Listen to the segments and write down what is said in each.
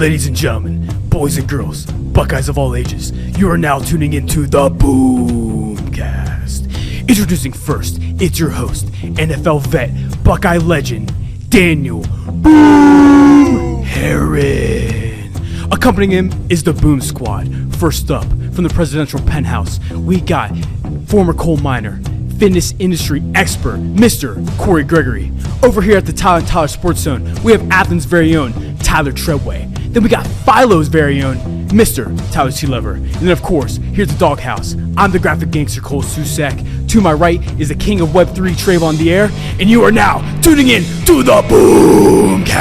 Ladies and gentlemen, boys and girls, Buckeyes of all ages, you are now tuning into the Boomcast. Introducing first, it's your host, NFL vet, Buckeye legend, Daniel Boom Herron. Accompanying him is the Boom Squad. First up, from the presidential penthouse, we got former coal miner, fitness industry expert, Mr. Cory Gregory. Over here at the Tyler Sports Zone, we have Athens' very own Tyler Treadway. Then we got Philo's very own Mr. Tyler C. Lever. And then, of course, here's the doghouse. I'm the graphic gangster Cole Susak. To my right is the king of Web3, Trayvon the Air. And you are now tuning in to the Boomcast.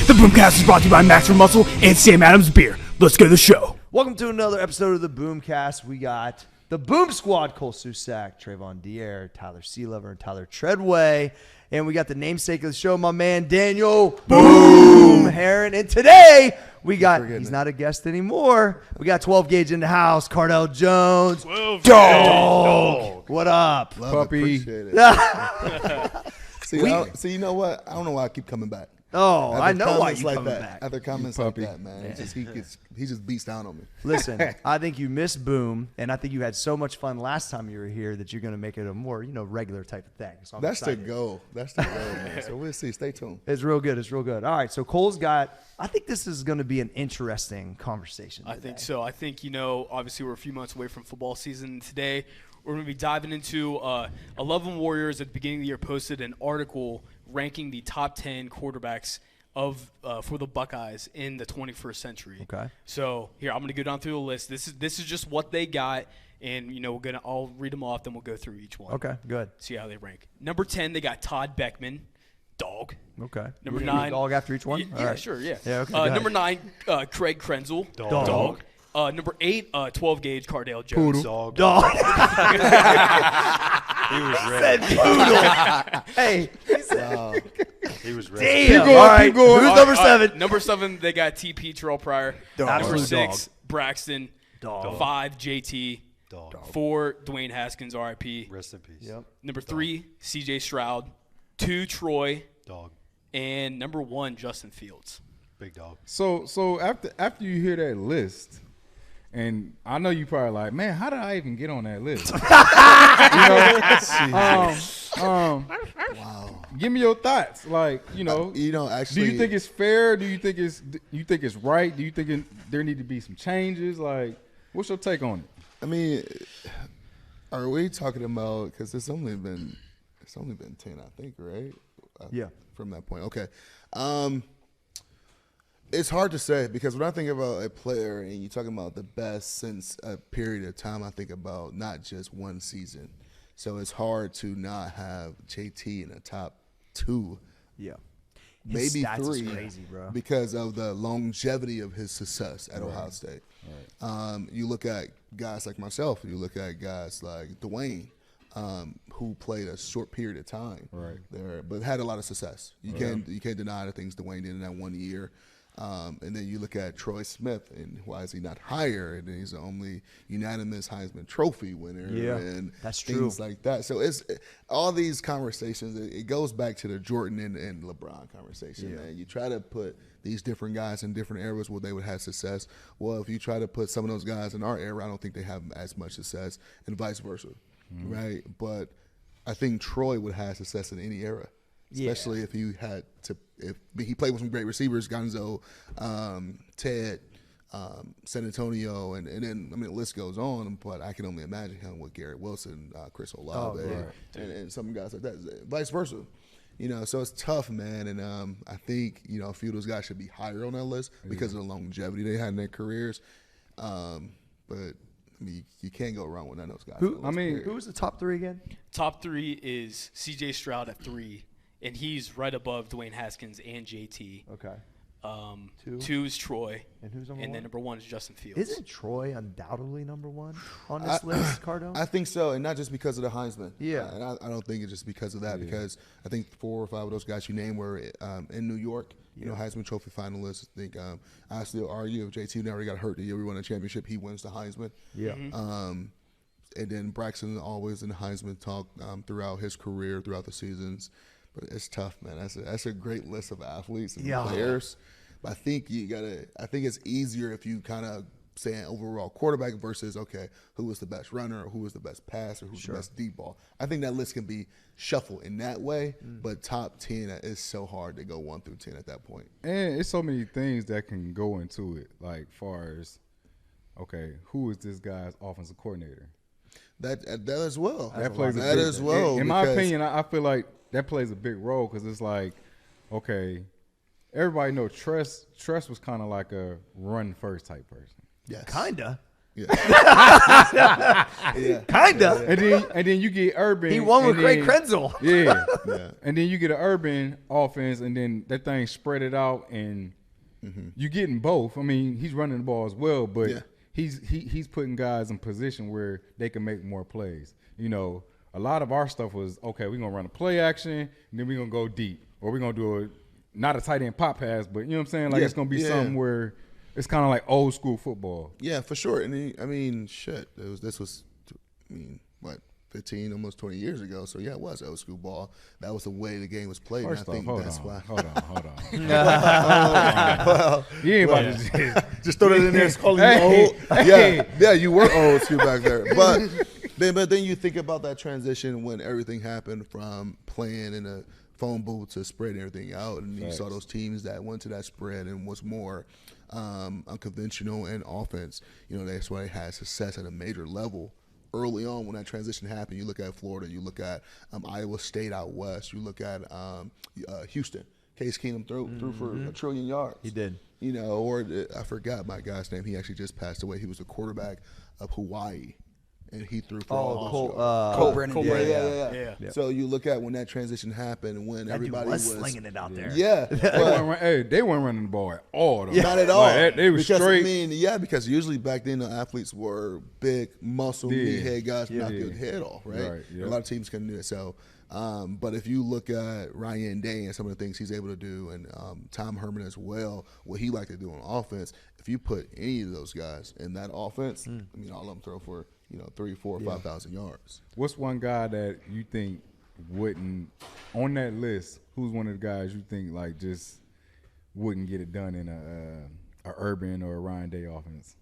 The Boomcast is brought to you by Max for Muscle and Sam Adams Beer. Let's go to the show. Welcome to another episode of the Boomcast. We got the Boom Squad, Cole Susak, Trayvon Dier, Tyler C. Lever, and Tyler Treadway. And we got the namesake of the show, my man, Daniel Boom Herron. And today, we got, he's not a guest anymore. We got 12 gauge in the house, Cardale Jones. Dog. What up? Love Puppy. It, appreciate it. See, you know what? I don't know why I keep coming back. Oh, After I know why comments you like coming that, back. After comments like that, man, he just beats down on me. Listen, I think you missed Boom, and I think you had so much fun last time you were here that you're going to make it a more, regular type of thing. So That's the goal. That's the goal, man. So we'll see. Stay tuned. It's real good. It's real good. All right, so Cole's got, I think this is going to be an interesting conversation today. I think so. I think, obviously we're a few months away from football season. Today, we're going to be diving into 11 Warriors at the beginning of the year posted an article ranking the top 10 quarterbacks for the Buckeyes in the 21st century. Okay. So here, I'm going to go down through the list. This is just what they got, and I'll read them off, then we'll go through each one. Okay, good. See how they rank. Number 10, they got Todd Beckman, dog. Okay. Number You 9, dog after each one? Yeah, All right. sure, yeah. Yeah, okay, go ahead. Number 9, Craig Krenzel, Dog. Number 8, 12 gauge Cardale Jones. Dog. Dog. He was ready. Hey. He was ready. Damn. All right. Who's number 7? Number 7, they got TP Terrell Pryor. Dog. Number Absolute 6, Braxton. Dog. 5, JT. Dog. 4, Dwayne Haskins, RIP. Rest in peace. Yep. Number 3, CJ Stroud. 2, Troy. Dog. And number 1, Justin Fields. Big dog. So after you hear that list, and I know you probably like, man, how did I even get on that list? Wow. Give me your thoughts. Like, Actually, do you think it's fair? Do you think it's right? Do you think there need to be some changes? Like, what's your take on it? I mean, are we talking about? Because it's only been 10, I think, right? Yeah. From that point, okay. It's hard to say because when I think about a player and you're talking about the best since a period of time, I think about not just one season. So it's hard to not have JT in the top 2. Yeah. Maybe stats 3 is crazy, bro. because of the longevity of his success at Ohio State. Right. You look at guys like myself. You look at guys like Dwayne, who played a short period of time there, but had a lot of success. You can't deny the things Dwayne did in that 1 year. And then you look at Troy Smith, and why is he not higher? And he's the only unanimous Heisman Trophy winner, and that's things true. like that. So it's all these conversations. It goes back to the Jordan and LeBron conversation. Man. You try to put these different guys in different eras where they would have success. Well, if you try to put some of those guys in our era, I don't think they have as much success, and vice versa, right? But I think Troy would have success in any era. Especially if he played with some great receivers, Gonzo, Ted, San Antonio, and then the list goes on. But I can only imagine him with Garrett Wilson, Chris Olave, and some guys like that. Vice versa, So it's tough, man. And I think a few of those guys should be higher on that list because of the longevity they had in their careers. But you can't go wrong with none of those guys. Who was the top 3 again? Top 3 is CJ Stroud at 3. And he's right above Dwayne Haskins and JT. Okay. 2 is Troy. And who's number 1? And then number 1 is Justin Fields. Isn't Troy undoubtedly number 1 on this list, Cardo? I think so, and not just because of the Heisman. Yeah. And I don't think it's just because of that, because I think 4 or 5 of those guys you named were in New York, Heisman Trophy finalists. I think I still argue if JT never got hurt the year we won a championship, he wins the Heisman. Yeah. And then Braxton always in the Heisman talk throughout his career, throughout the seasons. But it's tough, man. That's a great list of athletes and players. But I think I think it's easier if you kind of say an overall quarterback versus, okay, who was the best runner or who was the best passer, who's the best deep ball. I think that list can be shuffled in that way, but top 10 is so hard to go 1 through 10 at that point. And it's so many things that can go into it, like far as, okay, who is this guy's offensive coordinator? That as well. That plays that as well. In my opinion, I feel like that plays a big role because it's like, okay, everybody knows Tress was kind of like a run first type person. Yes. Kinda. Yeah. Kinda. And then you get Urban. He won with and Craig then- Krenzel. Yeah. Yeah. And then you get an Urban offense, and then that thing spread it out, and you getting both. I mean, he's running the ball as well, but Yeah. he's putting guys in position where they can make more plays. You know, a lot of our stuff was, okay, we're going to run a play action, and then we're going to go deep. Or we're going to do not a tight end pop pass, but you know what I'm saying? Like Yeah. it's going to be Yeah. something where it's kind of like old school football. Yeah, for sure. And I mean, shit. This was, what, 15, almost 20 years ago. So yeah, it was old school ball. That was the way the game was played. First and I off, think that's why. hold on. Well, You ain't about to just throw that in there. It's calling Hey, you old. Yeah, you were old school back there. But then you think about that transition when everything happened from playing in a phone booth to spreading everything out, and you saw those teams that went to that spread and was more unconventional in offense. You know, that's why they had success at a major level early on when that transition happened. You look at Florida, you look at Iowa State out west, you look at Houston. Case Keenum threw for 1 trillion yards. He did. You know, or I forgot my guy's name. He actually just passed away. He was the quarterback of Hawaii, and he threw for all those Cole Brennan. yeah. So you look at when that transition happened, when That everybody dude was was slinging it out there. Yeah, they weren't running the ball at all. Though. not at all. Like, they were because, straight. I mean, because usually back then the athletes were big, muscle, meathead guys, knock your head off, right? Right, yeah. A lot of teams can do it. So, but if you look at Ryan Day and some of the things he's able to do, and Tom Herman as well, what he liked to do on offense, if you put any of those guys in that offense, I mean, all of them throw for 3, 4, 5,000 yards. What's one guy that you think wouldn't on that list? Who's one of the guys you think like just wouldn't get it done in a Urban or a Ryan Day offense?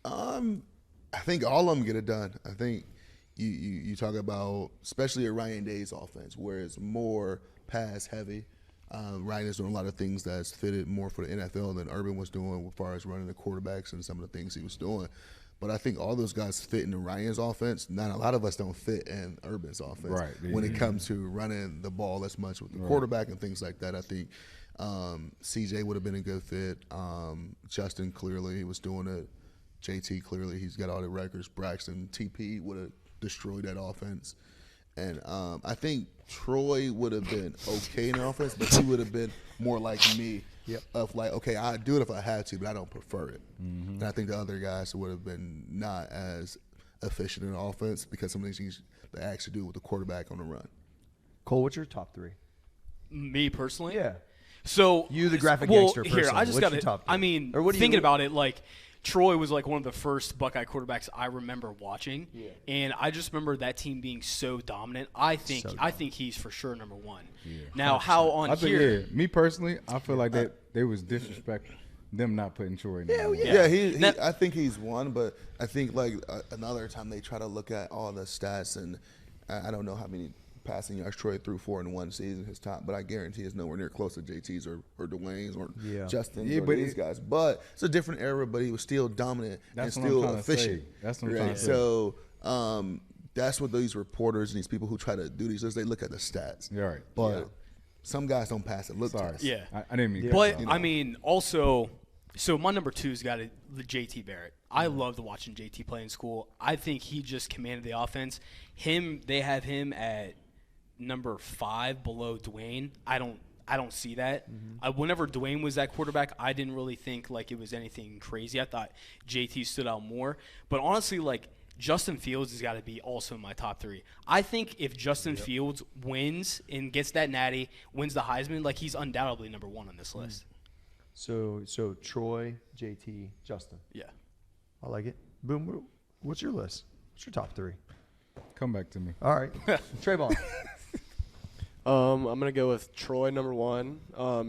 I think all of them get it done. I think you talk about especially a Ryan Day's offense where it's more pass heavy. Ryan is doing a lot of things that's fitted more for the NFL than Urban was doing as far as running the quarterbacks and some of the things he was doing. But I think all those guys fit into Ryan's offense. Not a lot of us don't fit in Urban's offense when it comes to running the ball as much with the quarterback and things like that. I think CJ would have been a good fit. Justin, clearly, he was doing it. JT, clearly, he's got all the records. Braxton, TP would have destroyed that offense. And I think Troy would have been okay in the offense, but he would have been more like me of like, okay, I do it if I had to, but I don't prefer it. And I think the other guys would have been not as efficient in the offense because some of these things they actually do with the quarterback on the run. Cole, what's your top 3? Me personally? Yeah. So You, the graphic gangster here, person, I just what's got your to. top three? I mean, Or what do you- thinking about it, like Troy was like one of the first Buckeye quarterbacks I remember watching, and I just remember that team being so dominant. I think he's for sure number one. Now, how on I think, here? me personally, I feel like that they was disrespect them not putting Troy in there. Yeah, I think he's one, but I think like another time they try to look at all the stats, and I don't know how many passing yards Troy threw for in one season, his top, but I guarantee it's nowhere near close to JT's or Dwayne's or Justin's or these guys. But it's a different era, but he was still dominant and still efficient. That's what I'm trying to say. So that's what these reporters and these people who try to do these, they look at the stats. You're right. But some guys don't pass it. Look Sorry. test. Yeah. I didn't mean to But cut you I off. mean, also, so my number 2's got the JT Barrett. I loved watching JT play in school. I think he just commanded the offense. They have him at number 5 below Dwayne. I don't see that. Whenever Dwayne was that quarterback, I didn't really think like it was anything crazy. I thought JT stood out more. But honestly, like Justin Fields has got to be also in my top 3. I think if Justin Fields wins and gets that natty, wins the Heisman, like he's undoubtedly number 1 on this list. So Troy, JT, Justin. Yeah. I like it. Boom. What's your list? What's your top 3? Come back to me. All right. Trayvon. I'm gonna go with Troy number 1.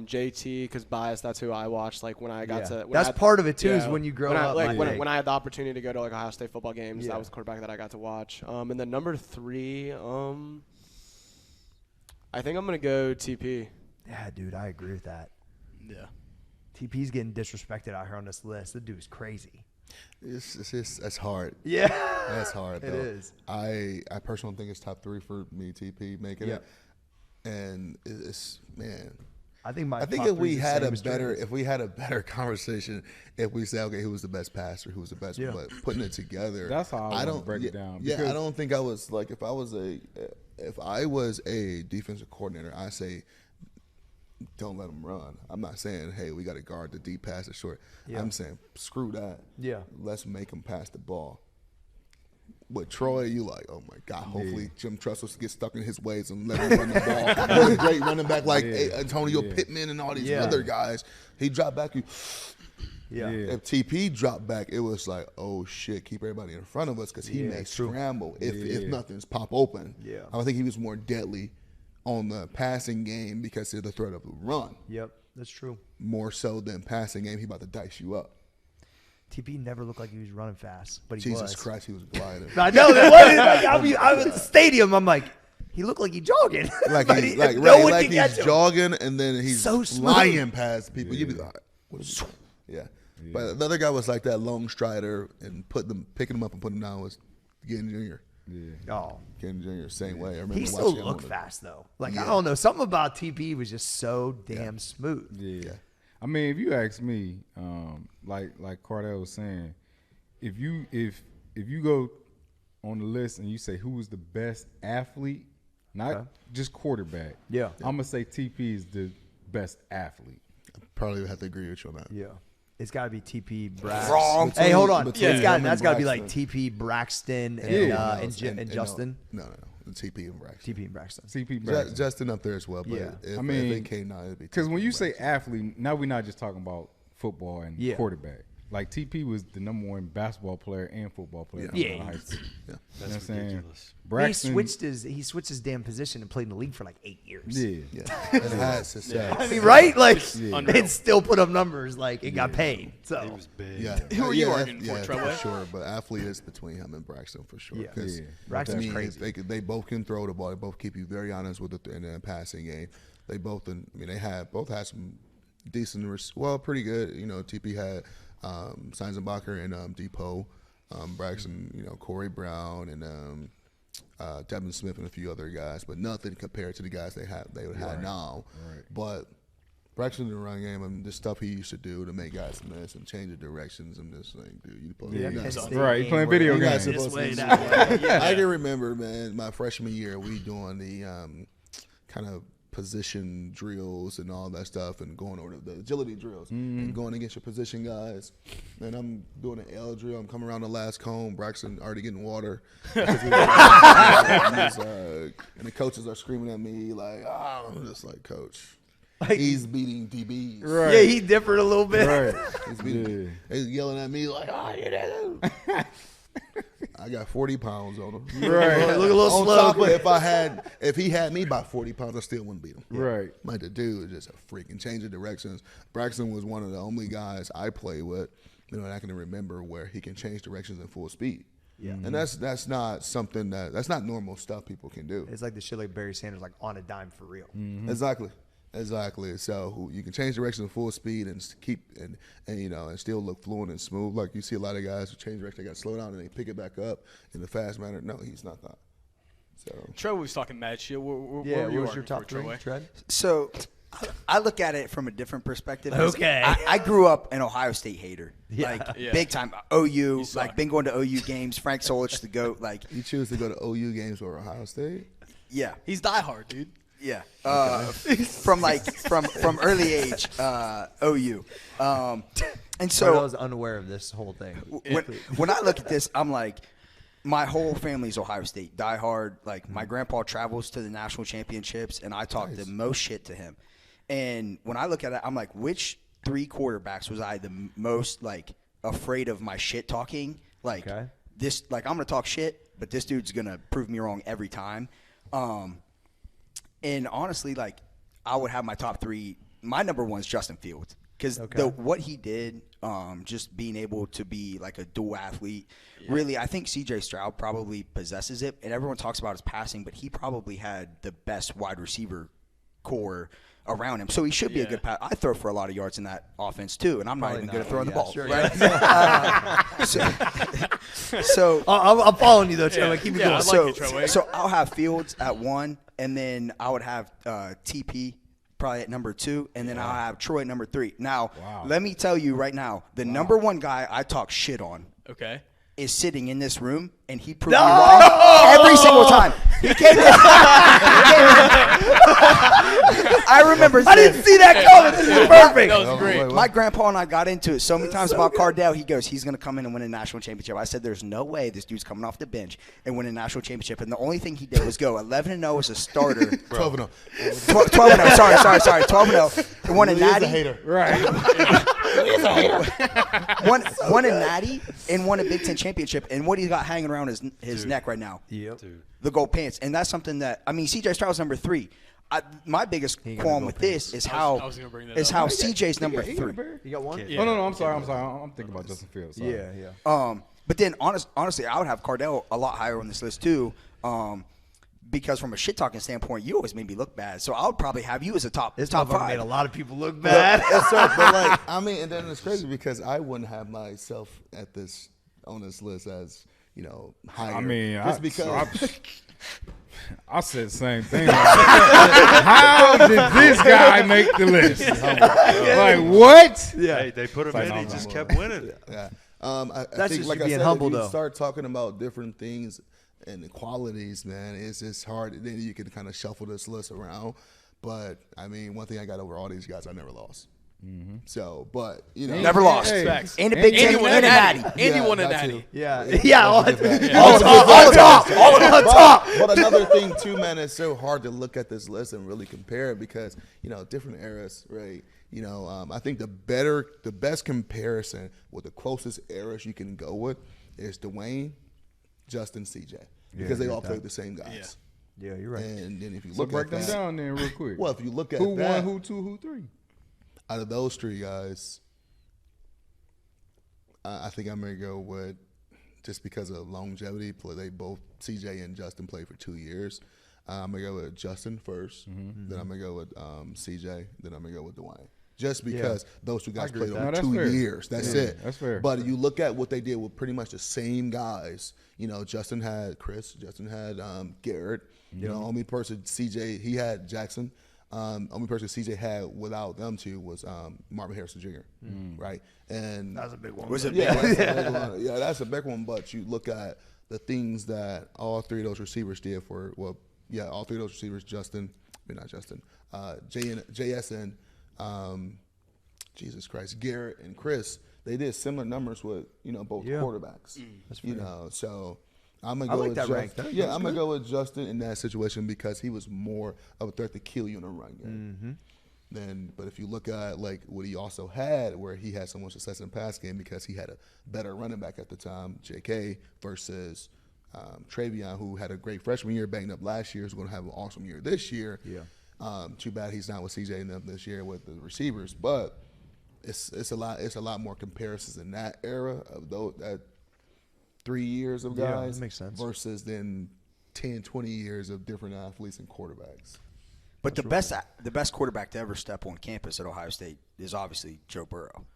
JT because bias. That's who I watched. Like when I got to. When That's I had, part of it too. yeah, Is when you grow when up. I, I like think. when I had the opportunity to go to like Ohio State football games, Yeah. that was the quarterback that I got to watch. And then number 3, I think I'm gonna go TP. Yeah, dude, I agree with that. Yeah. TP's getting disrespected out here on this list. The dude's crazy. That's hard. Yeah, That's hard. It though. is. I personally think it's top 3 for me. TP making Yep. it, and it's man. I think I think if we had a better conversation, if we say, okay, who was the best passer, who was the best, but putting it together. That's how I don't break it down. Yeah, I because- don't think I was like if I was a defensive coordinator, I say don't let them run. I'm not saying hey we got to guard the deep pass or short. Yeah. I'm saying screw that. Yeah. Let's make them pass the ball. With Troy, you like, oh my God! Hopefully, Jim Tressel gets stuck in his ways and let him run the ball. With a great running back like Antonio Pittman and all these other guys. He dropped back. Yeah. If TP dropped back, it was like, oh shit, keep everybody in front of us because he may scramble if nothing's pop open. Yeah. I think he was more deadly on the passing game because of the threat of the run. Yep, that's true. More so than passing game, he about to dice you up. TP never looked like he was running fast, but he Jesus was. Christ, he was gliding. I know that wasn't. Like, I was at the stadium. I'm like, he looked like he jogging. like But he's no one like can get he's to him. jogging and then he's So smooth. flying past people. You'd be like, what is it? Yeah. But another guy was like that long strider and picking him up and putting him down was Gannon Jr. Oh, Gannon Jr. Same way. I remember he still watching him looked on fast though. Like I don't know, something about TP was just so damn smooth. Yeah. I mean, if you ask me, like Cardale was saying, if you go on the list and you say who was the best athlete, not just quarterback. Yeah. I'm gonna say TP is the best athlete. Probably have to agree with you on that. Yeah. It's got to be TP Braxton. Wrong. Hey, hold on. Between him That's and got to be like Braxton. TP Braxton and, Yeah. and Justin. No. TP and Braxton. TP and Braxton. CP Braxton. Justin up there as well. But Yeah. if, I mean, if it came down, it'd be Because TP when you and say Braxton. athlete, now we're not just talking about football and Yeah. quarterback. Like TP was the number 1 basketball player and football player Yeah. coming out of high school. Yeah. You know what I'm That's saying? ridiculous. Braxton, He switched his damn position and played in the league for like 8 years. yeah. And had success. I mean, right? Like, Unreal. it still put up numbers. Like, it got paid. He So, was big. Yeah. Who are you Yeah, arguing for, yeah, Trevor? For sure, but athlete is between him and Braxton for sure. Yeah. 'Cause Yeah. Braxton's to me, crazy. They both can throw the ball. They both keep you very honest with it in the passing game. They both, both had some decent, pretty good. You know, TP had Seinzenbacher and Depot. Braxton, Corey Brown and Devin Smith and a few other guys, but nothing compared to the guys they would have now. Right. But Braxton in the run game and the stuff he used to do to make guys miss and change the directions, I'm just like, dude, you supposed yeah, to Penn do State Right, you game playing where video you guys games. supposed This way, to that way. I can remember, man, my freshman year, we doing the kind of position drills and all that stuff and going over the agility drills and going against your position guys. And I'm doing an L drill. I'm coming around the last cone. Braxton already getting water. And the coaches are screaming at me like, I'm just like, Coach, Like- he's beating DBs. Right. Yeah, he differed a little bit. Right. He's beating, he's yelling at me like, you did it. I got 40 pounds on him. Right. Look a little On slow. top of if he had me by 40 pounds, I still wouldn't beat him. Right. Like the dude is just a freaking change of directions. Braxton was one of the only guys I play with, and I can remember where he can change directions in full speed. Yeah. And that's not something that's not normal stuff people can do. It's like the shit like Barry Sanders, like on a dime for real. Exactly. So you can change directions in full speed and keep and still look fluent and smooth. Like you see a lot of guys who change direction, they got to slow down and they pick it back up in a fast manner. No, he's not that. So Trevor was talking mad shit. Where Yeah, were what you was your arguing top for, three, Troy? Tread? So I look at it from a different perspective. 'Cause Okay. I grew up an Ohio State hater. Yeah. Like Yeah. big time. OU. suck. Like been going to OU games. Frank Solich the GOAT. Like you choose to go to OU games or Ohio State? yeah. He's diehard, dude. Yeah. From early age, OU. And So I so was unaware of this whole thing. when I look at this, I'm like, my whole family's Ohio State, diehard. Like my grandpa travels to the national championships, and I talk the most shit to him. And when I look at it, I'm like, which 3 quarterbacks was I the most like afraid of my shit talking? Like Okay. this, like I'm gonna talk shit, but this dude's gonna prove me wrong every time. And honestly, like, I would have my top 3. My number 1 is Justin Fields. Because what he did, just being able to be like a dual athlete, really, I think C.J. Stroud probably possesses it. And everyone talks about his passing, but he probably had the best wide receiver core around him. So he should be a good pass. I throw for a lot of yards in that offense, too, and I'm not even good at throwing the ball. Sure, right? So I'm following you, though, Trevor. Keep it going. So I'll have Fields at 1, and then I would have TP probably at number 2, and then I'll have Troy at number 3. Now, let me tell you right now, the number 1 guy I talk shit on is sitting in this room, and he proved me wrong every single time. He came in. I remember. I didn't see that coming. This is perfect. That was great. My grandpa and I got into it so many times about Cardale. He goes, he's going to come in and win a national championship. I said, there's no way this dude's coming off the bench and win a national championship. And the only thing he did was go 11-0 as a starter. 12-0. 12-0. Sorry. 12-0. Won a natty. Right. Won a natty and won a Big Ten championship. And what he's got hanging around his neck right now, the gold pants. And that's something that, I mean, C.J. Stroud's number 3. My biggest qualm with this is how CJ's number 3. You got 1? Oh no, I'm sorry. I'm thinking about Justin Fields. Sorry. Yeah. But then honestly, I would have Cardale a lot higher on this list too, because from a shit talking standpoint, you always made me look bad. So I would probably have you as a top 5. Made a lot of people look bad. But like, I mean, and then it's crazy because I wouldn't have myself on this list as higher. I mean, just because. I said the same thing. How did this guy make the list? Like what? Yeah, they put him in. He just kept winning. Yeah. I That's think, just like you I being said, humble, if you though. start talking about different things and the qualities, man, it's just hard. Then you can kind of shuffle this list around. But I mean, one thing I got over all these guys, I never lost. Mm-hmm. So, but never lost. Hey, And a Big Ten and a natty. Anyone in natty. All on top. But another thing too, man, it's so hard to look at this list and really compare it because different eras, right? I think the best comparison with the closest eras you can go with is Dwayne, Justin, CJ, because they all played the same guys. Yeah, you're right. And then if you So look break at them that, down then real quick. well, if you look at Who that, 1, who 2, who 3? out of those 3 guys, I think I'm gonna go with, just because of longevity. They both, CJ and Justin, played for 2 years. I'm gonna go with Justin first, then I'm gonna go with CJ, then I'm gonna go with Dwayne. Just because those 2 guys played over 2 years. That's it. That's fair. But you look at what they did with pretty much the same guys. Justin had Chris. Justin had Garrett. Only person CJ, he had Jackson. Only person CJ had without them 2 was Marvin Harrison Jr. Right, and That's a big one. Was it yeah, that's a big one. Yeah, that's a big one. But you look at the things that all 3 of those receivers did for all 3 of those receivers, JSN, Jesus Christ, Garrett and Chris, they did similar numbers with both quarterbacks. That's so I'm gonna go with Justin. Yeah, I'm gonna go with Justin in that situation because he was more of a threat to kill you in a run game. But if you look at like what he also had, where he had so much success in the pass game because he had a better running back at the time, J.K. versus Travion, who had a great freshman year, banged up last year, is going to have an awesome year this year. Too bad he's not with CJ and them this year with the receivers, but it's a lot more comparisons in that era of that 3 years of guys that makes sense. versus then 10, 20 years of different athletes and quarterbacks. But the best quarterback to ever step on campus at Ohio State is obviously Joe Burrow.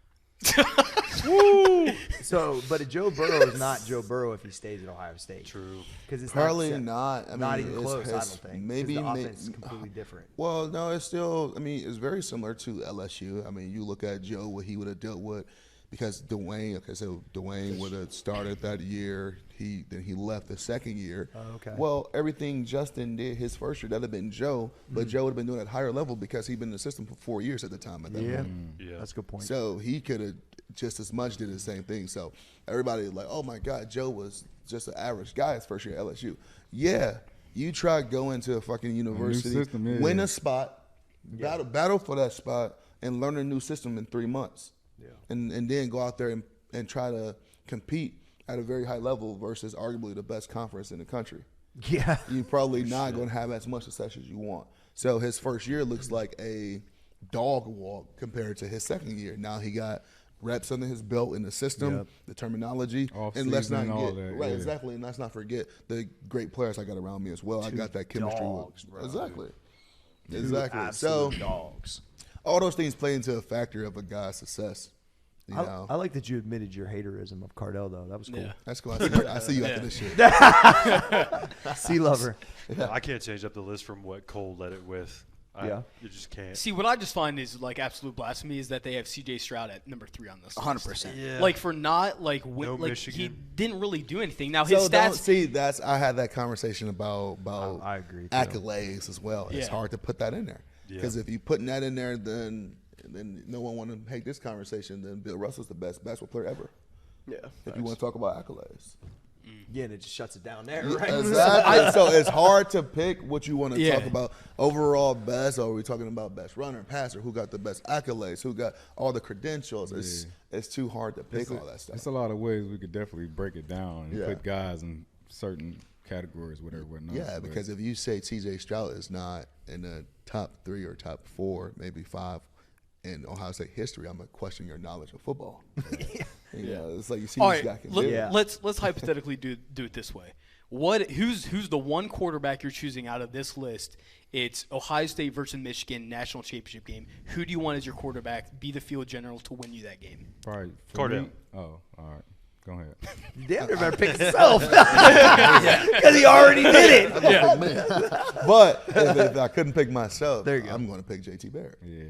So, but Joe Burrow is not Joe Burrow if he stays at Ohio State. True. Because it's Probably not. not. I Not mean, even close. I don't think. Maybe the offense is completely different. Well, no, it's still. I mean, it's very similar to LSU. I mean, you look at Joe, what he would have dealt with, because Dwayne. Okay, so Dwayne would have started that year. Then he left the second year. Oh, okay. Well, everything Justin did his first year, that'd have been Joe, but Joe would have been doing it at a higher level because he'd been in the system for 4 years at the time. At that moment. Yeah. That's a good point. So he could have just as much did the same thing. So everybody like, oh my God, Joe was just an average guy his first year at LSU. Yeah, you try going to a fucking university, system, win a spot, battle for that spot, and learn a new system in 3 months. Yeah. And then go out there and try to compete at a very high level versus arguably the best conference in the country. Yeah. You're probably not going to have as much success as you want. So his first year looks like a dog walk compared to his second year. Now he got reps under his belt in the system, the terminology, and let's not get exactly. And let's not forget the great players I got around me as well. I got that chemistry with exactly. So dogs. All those things play into a factor of a guy's success. You know? I like that you admitted your haterism of Cardale, though. That was cool. Yeah. That's cool. I see you after this shit. Sea lover. I can't change up the list from what Cole led it with. You just can't. See, what I just find is like absolute blasphemy is that they have C.J. Stroud at number 3 on this. 100%. Yeah. Like for not like No like Michigan. he didn't really do anything. Now his So stats. I had that conversation about I agree, too. accolades as well. It's Yeah. hard to put that in there because if you putting that in there, then no one want to hate this conversation. Then Bill Russell's the best basketball player ever. Yeah. If you want to talk about accolades. Yeah, and it just shuts it down there, right? Exactly. So it's hard to pick what you want to Yeah. talk about. Overall best, or are we talking about best runner, passer, who got the best accolades, who got all the credentials? It's too hard to pick all that stuff. It's a lot of ways we could definitely break it down and Yeah. put guys in certain categories, whatnot. Yeah, because if you say T.J. Stroud is not in the top 3 or top 4, maybe 5 in Ohio State history, I'm going to question your knowledge of football. You know, it's like you see All this right, guy can do. let's hypothetically do it this way. Who's the one quarterback you're choosing out of this list? It's Ohio State versus Michigan national championship game. Who do you want as your quarterback? Be the field general to win you that game. Probably Cardale. me. Oh, all right. Go ahead. Damn, near better pick himself because he already did it. But if I couldn't pick myself, There you go. I'm going to pick J.T. Barrett. Yeah.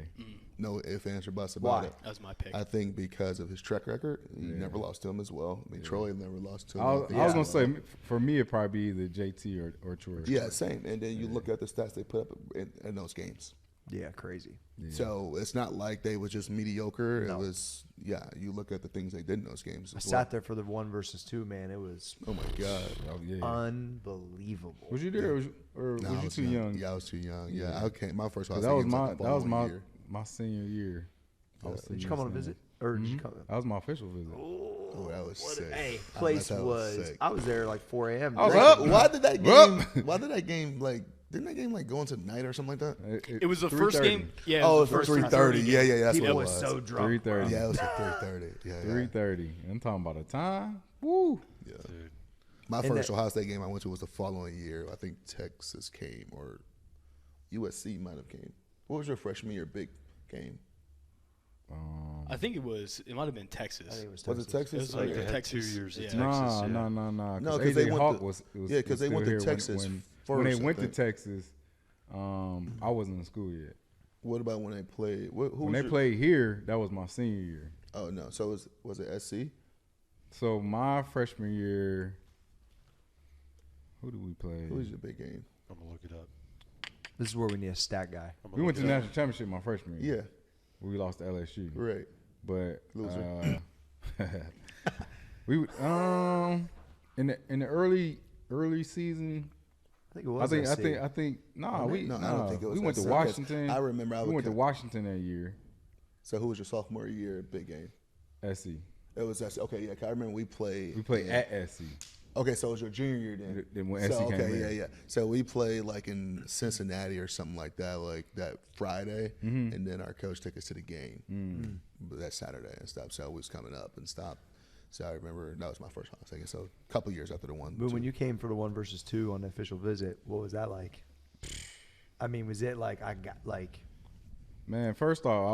No ifs, ands, or buts about Why? it. That was my pick. I think because of his track record, he never lost to him as well. I mean, Troy never lost to him. I was gonna say for me it'd probably be either JT or Troy. Yeah, same. And then you look at the stats they put up in those games. Yeah, crazy. So it's not like they was just mediocre. It was, you look at the things they did in those games. I sat there for the 1 versus 2, man. It was Oh, my God. Oh, yeah. unbelievable. Was you there or No, was I you was too young? Yeah, I was too young. Yeah, I came. My first That was my senior year. Did you come on a visit? Or did you come? That was my official visit. Oh, that was sick. Hey, I place bet that was. sick. I was there like 4 a.m. I was up. Why did that game? Why did that game didn't that game go into night or something like that? It was the first game. Yeah. Oh, it the was first 3:30. Yeah, that's People what it was was. so drunk. 3:30. Yeah, it was at 3:30. Yeah, 3:30. I'm talking about a time. Woo. Yeah. My first Ohio State game I went to was the following year. I think Texas came or USC might have came. What was your freshman year big game? I think it might have been Texas. I think it was Was it Texas? It was Like like they had Texas. 2 years at Yeah. Texas. No. No, because they AJ went Hawk to- was yeah, because they still went to here Texas when first, they I went to think. Texas. I wasn't in school yet. What about when they played? When they played here, that was my senior year. Oh no, so was it SC? So my freshman year, who did we play? Who was your big game? I'm gonna look it up. This is where we need a stat guy. We went to the national championship my freshman year. Yeah, We lost to LSU. right. But Loser. we in the early season. I think it was. I SC. think No, I don't think it was. We went to SC. Washington. I remember we went to Washington that year. So who was your sophomore year big game? SC. It was SC. Okay, yeah. 'Cause I remember we played. We played at SC. Okay, so it was your junior year then. Then when So, SC came okay, in. yeah. So we played like in Cincinnati or something like that Friday, Mm-hmm. and then our coach took us to the game. But that Saturday and stuff. So we was coming up and stopped. So I remember that was my first Ohio State. So a couple years after the one. But when you came for the 1 versus 2 on the official visit, what was that like? I mean, was it like Man, first off,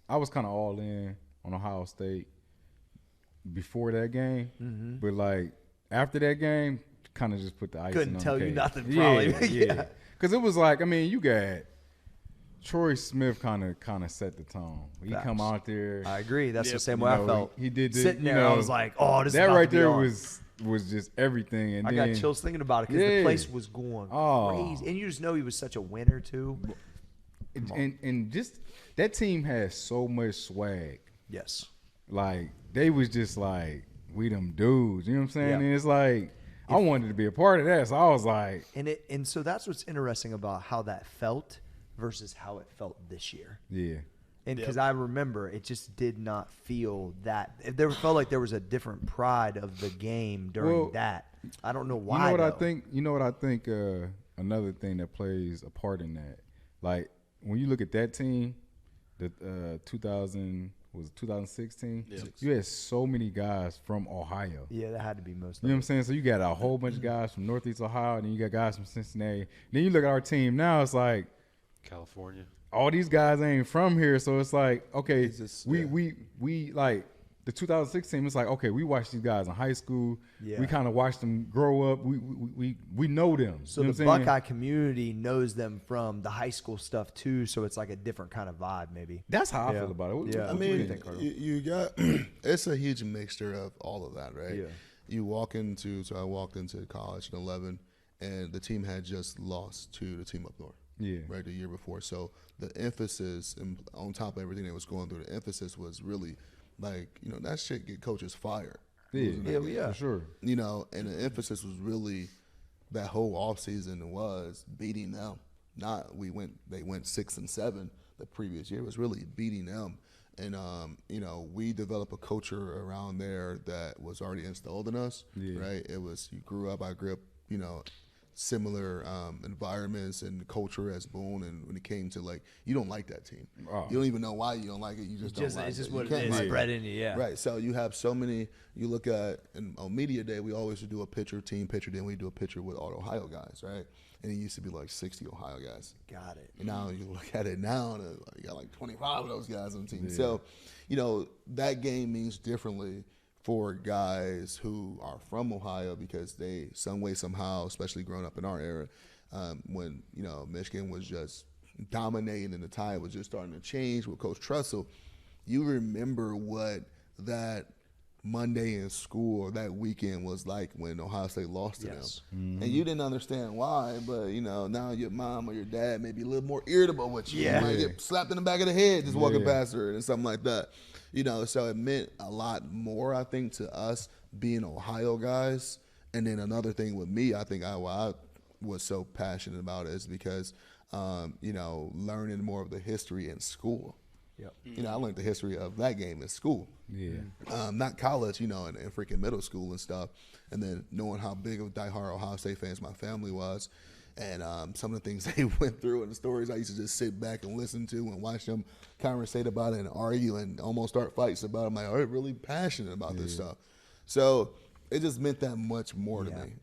I was kind of all in on Ohio State before that game, but like after that game, kind of just put the icing couldn't on tell the you cake. nothing? Probably. Yeah, because it was like, I mean, you got Troy Smith kind of set the tone. He Facts. come out there. I agree. That's the same you way know, I felt. He did the, Sitting you there, know, I was like, "Oh, this that is about right to be there on." was just everything. And I then, got chills thinking about it because the place was going crazy, and you just know he was such a winner too. And just that team has so much swag. Yes, Like they was just like, we them dudes. You know what I'm saying? Yeah. And it's like I wanted to be a part of that, so I was like, and so that's what's interesting about how that felt versus how it felt this year. yeah. And because I remember it just did not feel that. There felt like there was a different pride of the game during that. I don't know why. You know what I though. think? You know what I think? another thing that plays a part in that. Like when you look at that team, the 2016. Yeah. You had so many guys from Ohio. Yeah, that had to be most. You know what I'm saying? So you got a whole bunch of guys from Northeast Ohio, and then you got guys from Cincinnati. Then you look at our team now; it's like California. all these guys ain't from here. So it's like, okay, just- we like the 2006 team. It's like, okay, we watched these guys in high school. Yeah. We kind of watched them grow up. We know them. So you know the what I'm saying? Buckeye community knows them from the high school stuff too. So it's like a different kind of vibe, maybe. That's how I Yeah. feel about it. Yeah. I What do you mean, think, Carter? you got it's a huge mixture of all of that, right? Yeah. You walk into I walked into college in 11, and the team had just lost to the team up north. Yeah. Right, the year before. So the emphasis, on top of everything that was going through, the emphasis was really like, that shit get coaches fired. Yeah, for sure. And the emphasis was really that whole offseason was beating them. They went 6-7 the previous year. It was really beating them. And, we developed a culture around there that was already installed in us, right? It was, I grew up, similar environments and culture as Boone, and when it came to you don't like that team, you don't even know why you don't like it. You just don't like It's just it. what You it can't is. like Bred into you, yeah. Right. So you have so many. You look at on media day, we always would do a team picture. Then we do a picture with all the Ohio guys, right? And it used to be like 60 Ohio guys. Got it. And now you look at it now, and you got like 25 of those guys on the team. So, that game means differently for guys who are from Ohio because they, some way, somehow, especially growing up in our era, when, Michigan was just dominating and the tide was just starting to change with Coach Trussell, you remember what that Monday in school or that weekend was like when Ohio State lost to them. And you didn't understand why, but, now your mom or your dad may be a little more irritable with you. You might get slapped in the back of the head just walking past her and something like that. So it meant a lot more, I think, to us being Ohio guys. And then another thing with me, I think I was so passionate about is because, learning more of the history in school. Yep. I learned the history of that game in school. Yeah. Not college, in freaking middle school and stuff. And then knowing how big of diehard Ohio State fans my family was. And some of the things they went through and the stories I used to just sit back and listen to and watch them conversate about it and argue and almost start fights about it. I'm like, I'm really passionate about this stuff. So it just meant that much more to me.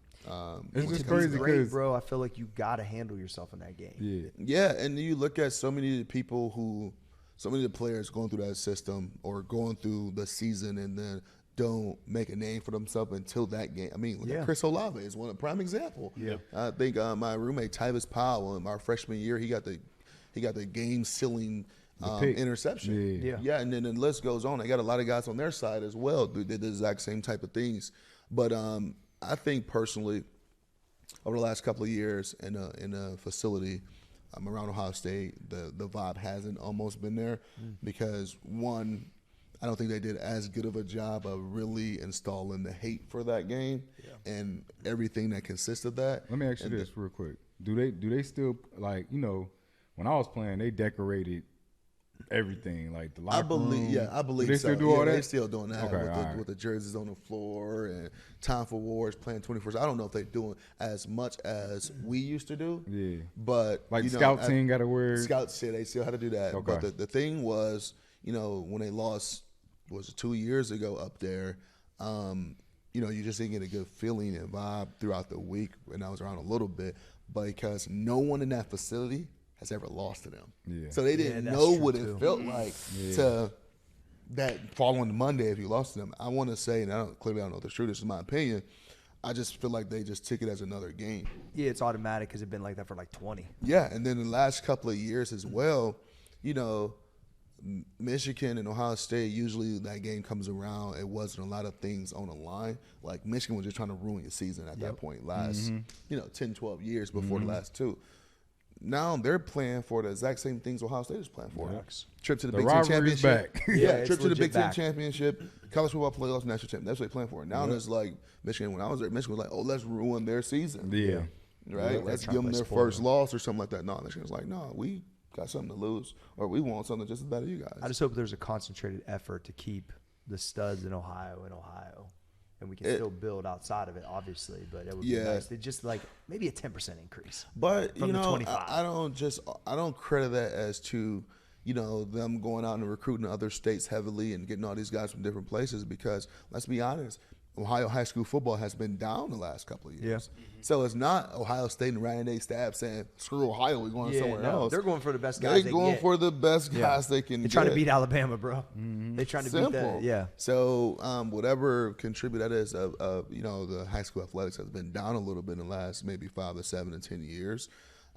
It's just To be crazy great, because, bro. I feel like you got to handle yourself in that game. Yeah, and you look at so many of the players going through that system or going through the season and then don't make a name for themselves until that game. I mean, look at Chris Olave is one prime example. Yeah, I think my roommate Tyvis Powell in our freshman year, he got the game sealing interception. Yeah, and then the list goes on. They got a lot of guys on their side as well who did the exact same type of things. But I think personally, over the last couple of years in a facility around Ohio State, the vibe hasn't almost been there because one, I don't think they did as good of a job of really installing the hate for that game and everything that consists of that. let me ask you this real quick. Do they still, when I was playing, they decorated everything, like the locker room? I believe do they so. still do all that? They're still doing that Okay, with the jerseys on the floor and time for wars, playing 24. I don't know if they're doing as much as we used to do. Yeah, but scout team got to wear scouts. They still had to do that. Okay. But the thing was, when they lost, was 2 years ago up there. You just didn't get a good feeling and vibe throughout the week, and I was around a little bit, because no one in that facility has ever lost to them. Yeah. So they didn't know what it felt like to that following Monday if you lost to them. I want to say, and I don't know if it's true, this is my opinion, I just feel like they just took it as another game. Yeah, it's automatic because it's been like that for like 20. Yeah, and then the last couple of years as well, Michigan and Ohio State, usually that game comes around, it wasn't a lot of things on the line. Like Michigan was just trying to ruin your season at that point last, 10, 12 years before the last two. Now they're playing for the exact same things Ohio State is playing for. Trip to the Big Ten Championship. Back. Trip to the Big Ten Championship, college football playoffs, national championship. That's what they're playing for. Now it's like Michigan, when I was there, Michigan was like, oh, let's ruin their season. Yeah. Right? Yeah, let's give them their first loss or something like that. No, Michigan's like, no, we got something to lose, or we want something just as bad as you guys. I just hope there's a concentrated effort to keep the studs in Ohio. and we can still build outside of it, obviously. But it would be nice. It just like maybe a 10% increase. But from the 25. I don't credit that as to them going out and recruiting other states heavily and getting all these guys from different places, because let's be honest, Ohio high school football has been down the last couple of years. Yeah. So it's not Ohio State and Ryan Day staff saying, screw Ohio, we're going somewhere else. They're going for the best guys. They're going for the best guys they can They're get. trying to beat Alabama, bro. They're trying to beat that. Yeah. So whatever contribute that is, the high school athletics has been down a little bit in the last maybe 5 to 7 to 10 years.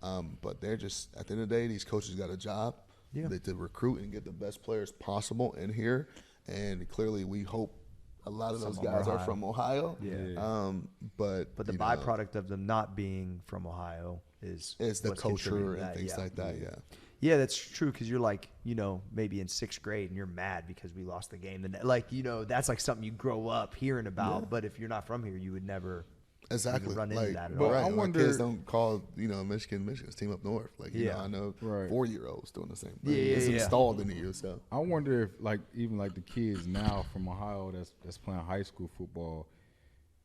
But they're just, at the end of the day, these coaches got a job. Yeah. They to recruit and get the best players possible in here. And clearly we hope a lot of those guys are from Ohio. Yeah. But the byproduct of them not being from Ohio is the culture and things like that. Yeah. Yeah, that's true, because you're like, maybe in 6th grade and you're mad because we lost the game. And that's like something you grow up hearing about. Yeah. But if you're not from here, you would never run into that at all. Right. I wonder, kids don't call, Michigan's team up north. I know 4-year-olds doing the same thing. It's installed into you. So I wonder if even the kids now from Ohio that's playing high school football,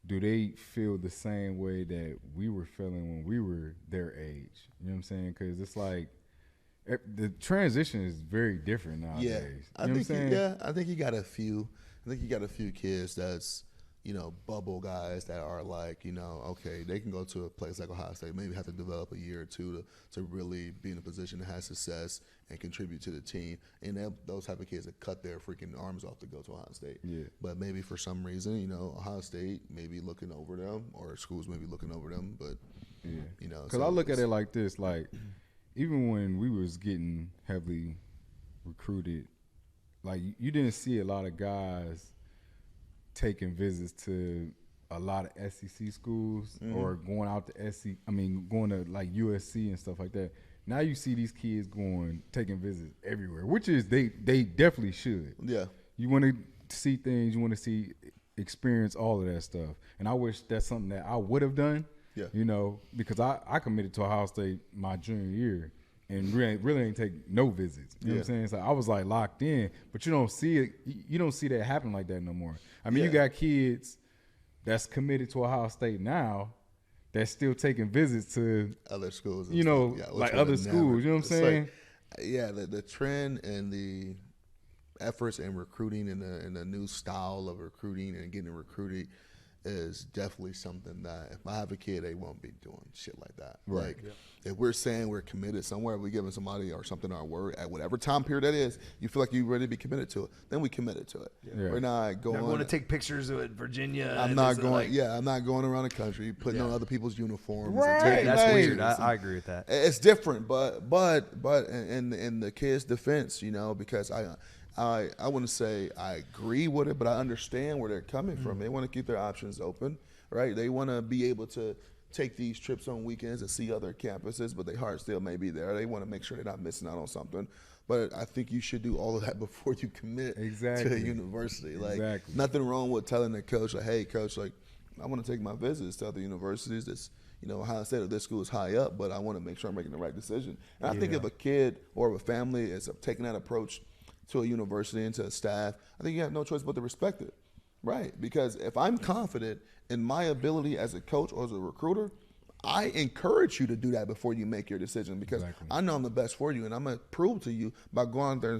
do they feel the same way that we were feeling when we were their age? You know what I'm saying? Because it's like the transition is very different nowadays. I think you got a few. I think you got a few kids that's bubble guys that are like, okay, they can go to a place like Ohio State, maybe have to develop a year or two to really be in a position to have success and contribute to the team. And those type of kids that cut their freaking arms off to go to Ohio State. Yeah. But maybe for some reason, Ohio State may be looking over them, or schools may be looking over them. But, Because I look at it like this, even when we was getting heavily recruited, you didn't see a lot of guys taking visits to a lot of SEC schools or going out to going to USC and stuff like that. Now you see these kids taking visits everywhere, which is they definitely should. Yeah. You want to see things, you want to experience all of that stuff. And I wish that's something that I would have done. Yeah. Because I committed to Ohio State my junior year and really ain't take no visits. You know what I'm saying? So I was locked in, but you don't see it. You don't see that happen like that no more. You got kids that's committed to Ohio State now that's still taking visits to other schools. Other schools. You know what I'm saying? The trend and the efforts in recruiting and the new style of recruiting and getting recruited is definitely something that if I have a kid, they won't be doing shit like that. Right. If we're saying we're committed somewhere, we're giving somebody or something our word at whatever time period that is, you feel like you're ready to be committed to it, then we committed to it. Yeah. We're not going to take pictures of Virginia. I'm not going. I'm not going around the country putting on other people's uniforms. Right. That's weird. I agree with that. It's different, but in the kids' defense, because I wouldn't say I agree with it, but I understand where they're coming from. They want to keep their options open, right? They want to be able to take these trips on weekends and see other campuses, but their heart still may be there. They want to make sure they're not missing out on something. But I think you should do all of that before you commit to a university. Nothing wrong with telling the coach, hey, coach, I want to take my visits to other universities. That's, Ohio State or this school is high up, but I want to make sure I'm making the right decision. And I think if a kid or a family is taking that approach to a university and to a staff, I think you have no choice but to respect it, right? Because if I'm confident in my ability as a coach or as a recruiter, I encourage you to do that before you make your decision, because I know I'm the best for you, and I'm going to prove to you by going out there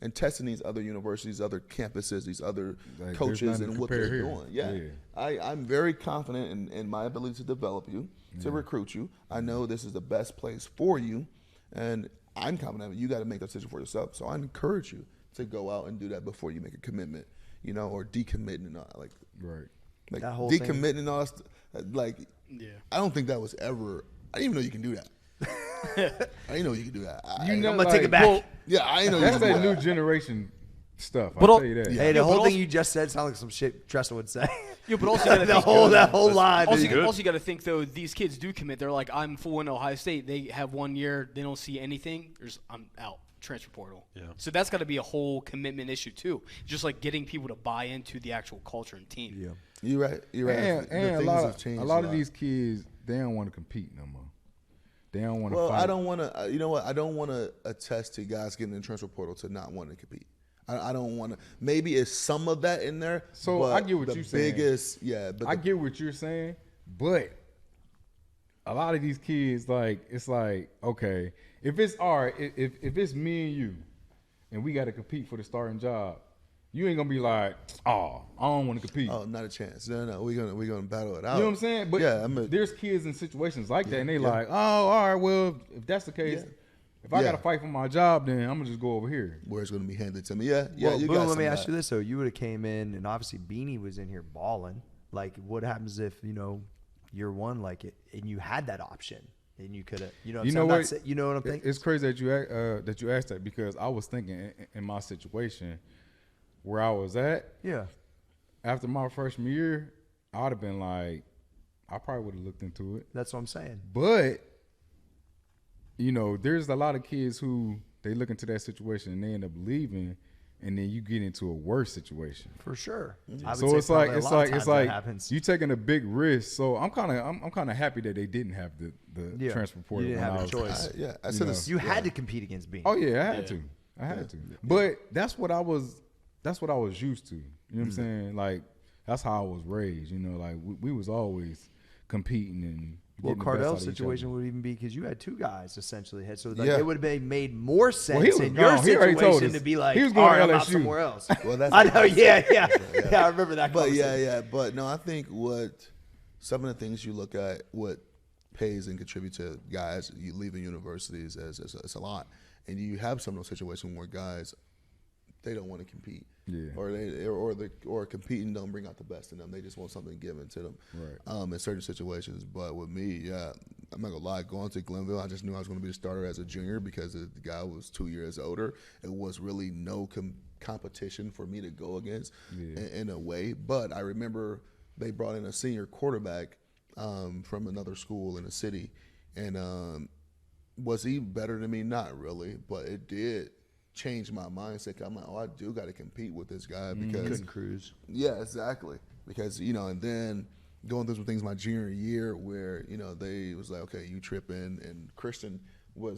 and testing these other universities, other campuses, these other coaches and what they're doing. I'm very confident in my ability to develop you, to recruit you. I know this is the best place for you, and I'm confident you got to make that decision for yourself. So I encourage you to go out and do that before you make a commitment, or decommitting and all that whole decommitting thing. And all that, I don't think that was ever. I didn't even know you can do that. I didn't know you can do that. I'm gonna take it back. I didn't know that's you that new generation stuff. I'll tell you that. Hey, the whole thing you just said sounds like some shit Tressa would say. Yeah, but also you gotta that whole line. Also, you got to think though. These kids do commit. They're like, I'm full in Ohio State. They have 1 year. They don't see anything. I'm out. Transfer portal. Yeah. So that's got to be a whole commitment issue too. Just getting people to buy into the actual culture and team. Yeah, you're right. And a lot of these kids, they don't want to compete no more. They don't want to. Well, fight. I don't want to. You know what? I don't want to attest to guys getting in the transfer portal to not wanting to compete. I don't want to. Maybe it's some of that in there. So but I get what the you're saying. biggest, yeah. But I get what you're saying, but a lot of these kids, like, it's like, okay, if it's if it's me and you, and we got to compete for the starting job, you ain't gonna be like, oh, I don't want to compete. Oh, not a chance. No, we're gonna battle it out. You know what I'm saying? But yeah, there's kids in situations like that, and they like, oh, all right, well, if that's the case, if I got to fight for my job, then I'm gonna just go over here. Where it's gonna be handed to me. Yeah. Well, You Boom, got let me some of ask that. you this though: you would have came in, and obviously Beanie was in here balling. Like, what happens if year one like it, and you had that option, and you could have, you know what I'm thinking? It's crazy that you asked that, because I was thinking in my situation where I was at. Yeah. After my freshman year, I would have been like, I probably would have looked into it. That's what I'm saying. But there's a lot of kids who they look into that situation and they end up leaving, and then you get into a worse situation. For sure. So it's like you taking a big risk. So I'm kind of happy that they didn't have the transfer portal. You didn't have a choice. I said this. You had to compete against Beanie. Oh yeah, I had to. But that's what I was used to. You know what I'm saying? Like, that's how I was raised. Like we was always competing and. Well, Cardale's situation would even be because you had two guys essentially. So it would have made more sense in your situation to be like, he was going to I'm out LSU. somewhere else. Well, that's I know, yeah, I remember that. But but no, I think some of the things you look at, what pays and contributes to guys you leaving universities is a lot, and you have some of those situations where guys they don't want to compete. Yeah. Or competing don't bring out the best in them. They just want something given to them. Right. In certain situations. But with me, I'm not gonna lie, going to Glenville, I just knew I was gonna be the starter as a junior because the guy was 2 years older. It was really no competition for me to go against in a way. But I remember they brought in a senior quarterback from another school in the city, and was he better than me? Not really, but it did change my mindset. I'm like, I do got to compete with this guy because couldn't cruise. Yeah, exactly. Because and then going through some things my junior year where they was like, okay, you tripping, and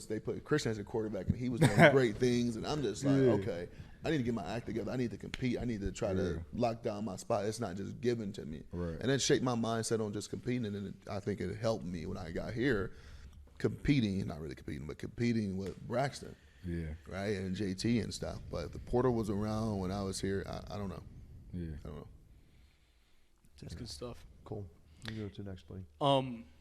they put Christian as a quarterback and he was doing great things, and I'm just like, okay, I need to get my act together. I need to compete. I need to try to lock down my spot. It's not just given to me. Right. And then shaped my mindset on just competing, and then I think it helped me when I got here, not really competing, but competing with Braxton. Yeah. Right, and JT and stuff. But if the portal was around when I was here, I don't know. Yeah. I don't know. That's good stuff. Cool. You go to the next, buddy.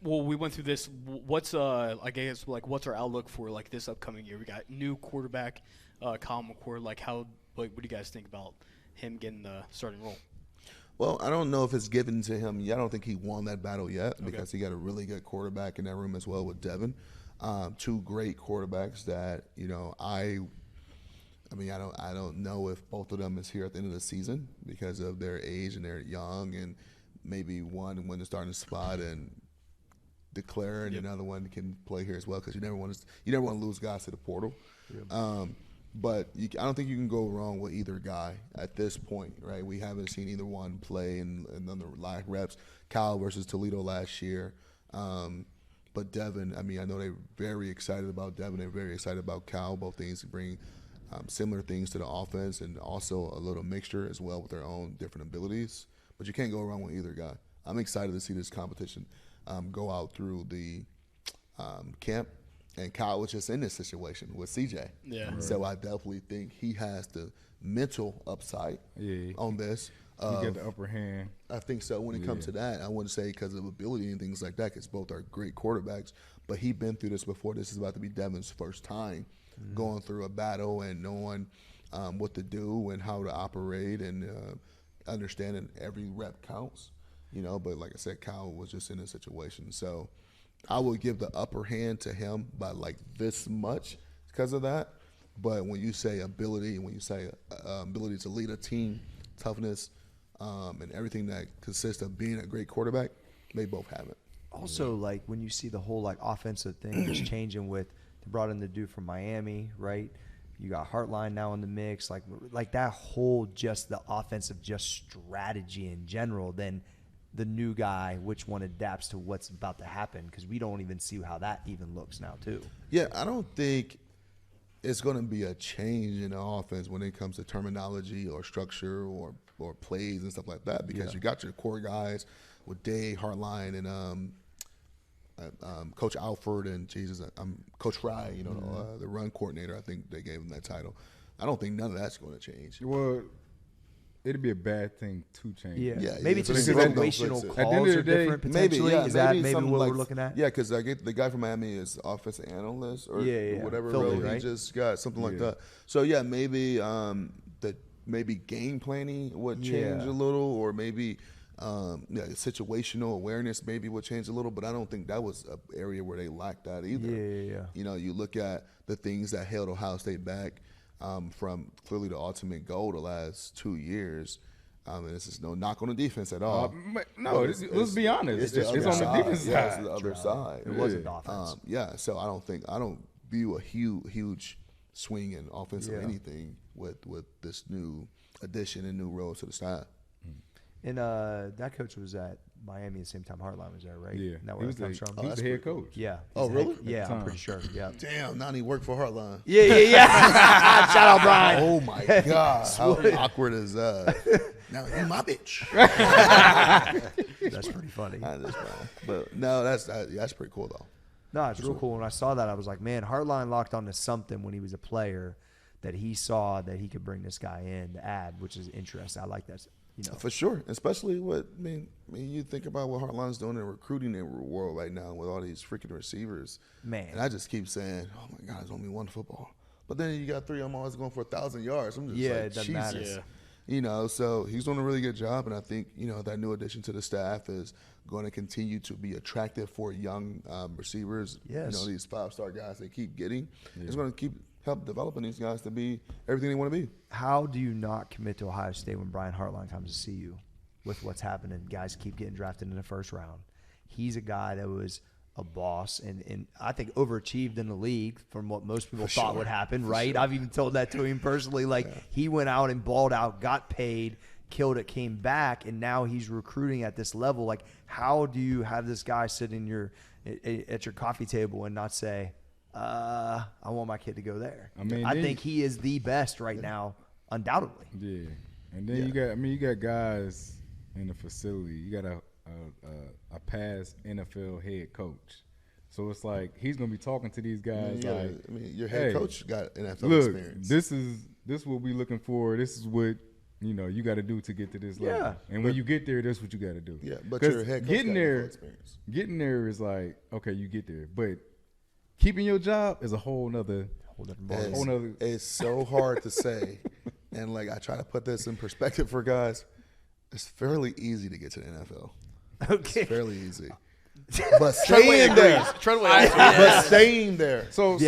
Well, we went through this. What's I guess what's our outlook for like this upcoming year? We got new quarterback, Kyle McCord. Like, what do you guys think about him getting the starting role? Well, I don't know if it's given to him yet. I don't think he won that battle yet because he got a really good quarterback in that room as well with Devin. Two great quarterbacks that I don't know if both of them is here at the end of the season because of their age and they're young, and maybe one win the starting spot and declare, and another one can play here as well because you never want to lose guys to the portal. But I don't think you can go wrong with either guy at this point, right? We haven't seen either one play in the live reps. Kyle versus Toledo last year. But Devin, I know they're very excited about Devin. They're very excited about Cal. Both things bring similar things to the offense and also a little mixture as well with their own different abilities. But you can't go wrong with either guy. I'm excited to see this competition go out through the camp. And Kyle was just in this situation with CJ. Yeah. Right. So I definitely think he has the mental upside on this. You get the upper hand. I think so. When it comes to that, I wouldn't say because of ability and things like that, because both are great quarterbacks. But he's been through this before. This is about to be Devin's first time going through a battle and knowing what to do and how to operate and understanding every rep counts. But like I said, Kyle was just in a situation. So I would give the upper hand to him by like this much because of that. But when you say ability, when you say ability to lead a team, toughness, and everything that consists of being a great quarterback, they both have it. Also, like when you see the whole like offensive thing just changing with they brought in the dude from Miami, right? You got Hartline now in the mix, like that whole just the offensive just strategy in general. Then the new guy, which one adapts to what's about to happen? Because we don't even see how that even looks now too. Yeah, I don't think it's going to be a change in the offense when it comes to terminology or structure or plays and stuff like that, because you got your core guys with Day, Hartline, and Coach Alford and Coach Fry, the run coordinator. I think they gave him that title. I don't think none of that's going to change. Well, it'd be a bad thing to change. Yeah. Maybe so just they don't fix situational it. calls At the end of are the day, different potentially. Is that maybe something what like, we're looking at? Yeah, because I get the guy from Miami is offensive analyst or whatever Philly, role right? he just got, something like that. So maybe game planning would change a little, or maybe situational awareness maybe would change a little, but I don't think that was an area where they lacked that either. You look at the things that held Ohio State back from clearly the ultimate goal the last 2 years. And this is no knock on the defense at all. Let's be honest. It's on the defense side. Yeah, it's the other side. It wasn't offense. So I don't view a huge swing in offense or anything with this new addition and new roles to the staff. And that coach was at Miami at the same time Hartline was there, right? Yeah. Isn't that where that comes from? He was the head coach. Yeah. Oh, really? Yeah, I'm pretty sure. Yeah. Damn, now he worked for Heartline. Yeah. Shout out, Brian. Oh my God, how awkward is that? Now you my bitch. That's pretty funny. But no, that's pretty cool though. No, it's real cool. When I saw that, I was like, man, Hartline locked onto something when he was a player that he saw that he could bring this guy in to add, which is interesting. I like that. For sure, especially you think about what Hartline's doing in recruiting in the world right now with all these freaking receivers. Man, and I just keep saying, oh my God, it's only one football. But then you got 3 of them always going for 1,000 yards. I'm just it doesn't matter. So he's doing a really good job, and I think that new addition to the staff is going to continue to be attractive for young receivers. Yes. These 5-star guys they keep getting. It's going to help developing these guys to be everything they want to be. How do you not commit to Ohio State when Brian Hartline comes to see you with what's happening? Guys keep getting drafted in the first round. He's a guy that was a boss and I think overachieved in the league from what most people thought would happen, right? I've even told that to him personally. He went out and balled out, got paid, killed it, came back, and now he's recruiting at this level. How do you have this guy sit at your coffee table and not say, I want my kid to go there? I think he is the best right now, undoubtedly. Yeah, and then you got guys in the facility. You got a past NFL head coach, so it's like he's gonna be talking to these guys. Your head coach got NFL experience. This is what we looking for. This is what you got to do to get to this level. Yeah, and when you get there, that's what you got to do. Yeah, but your head coach getting got there, NFL experience. Getting there is like, okay, you get there, but keeping your job is a whole nother. It's so hard to say, and I try to put this in perspective for guys. It's fairly easy to get to the NFL. Okay, it's fairly easy. But staying there. But staying there. Please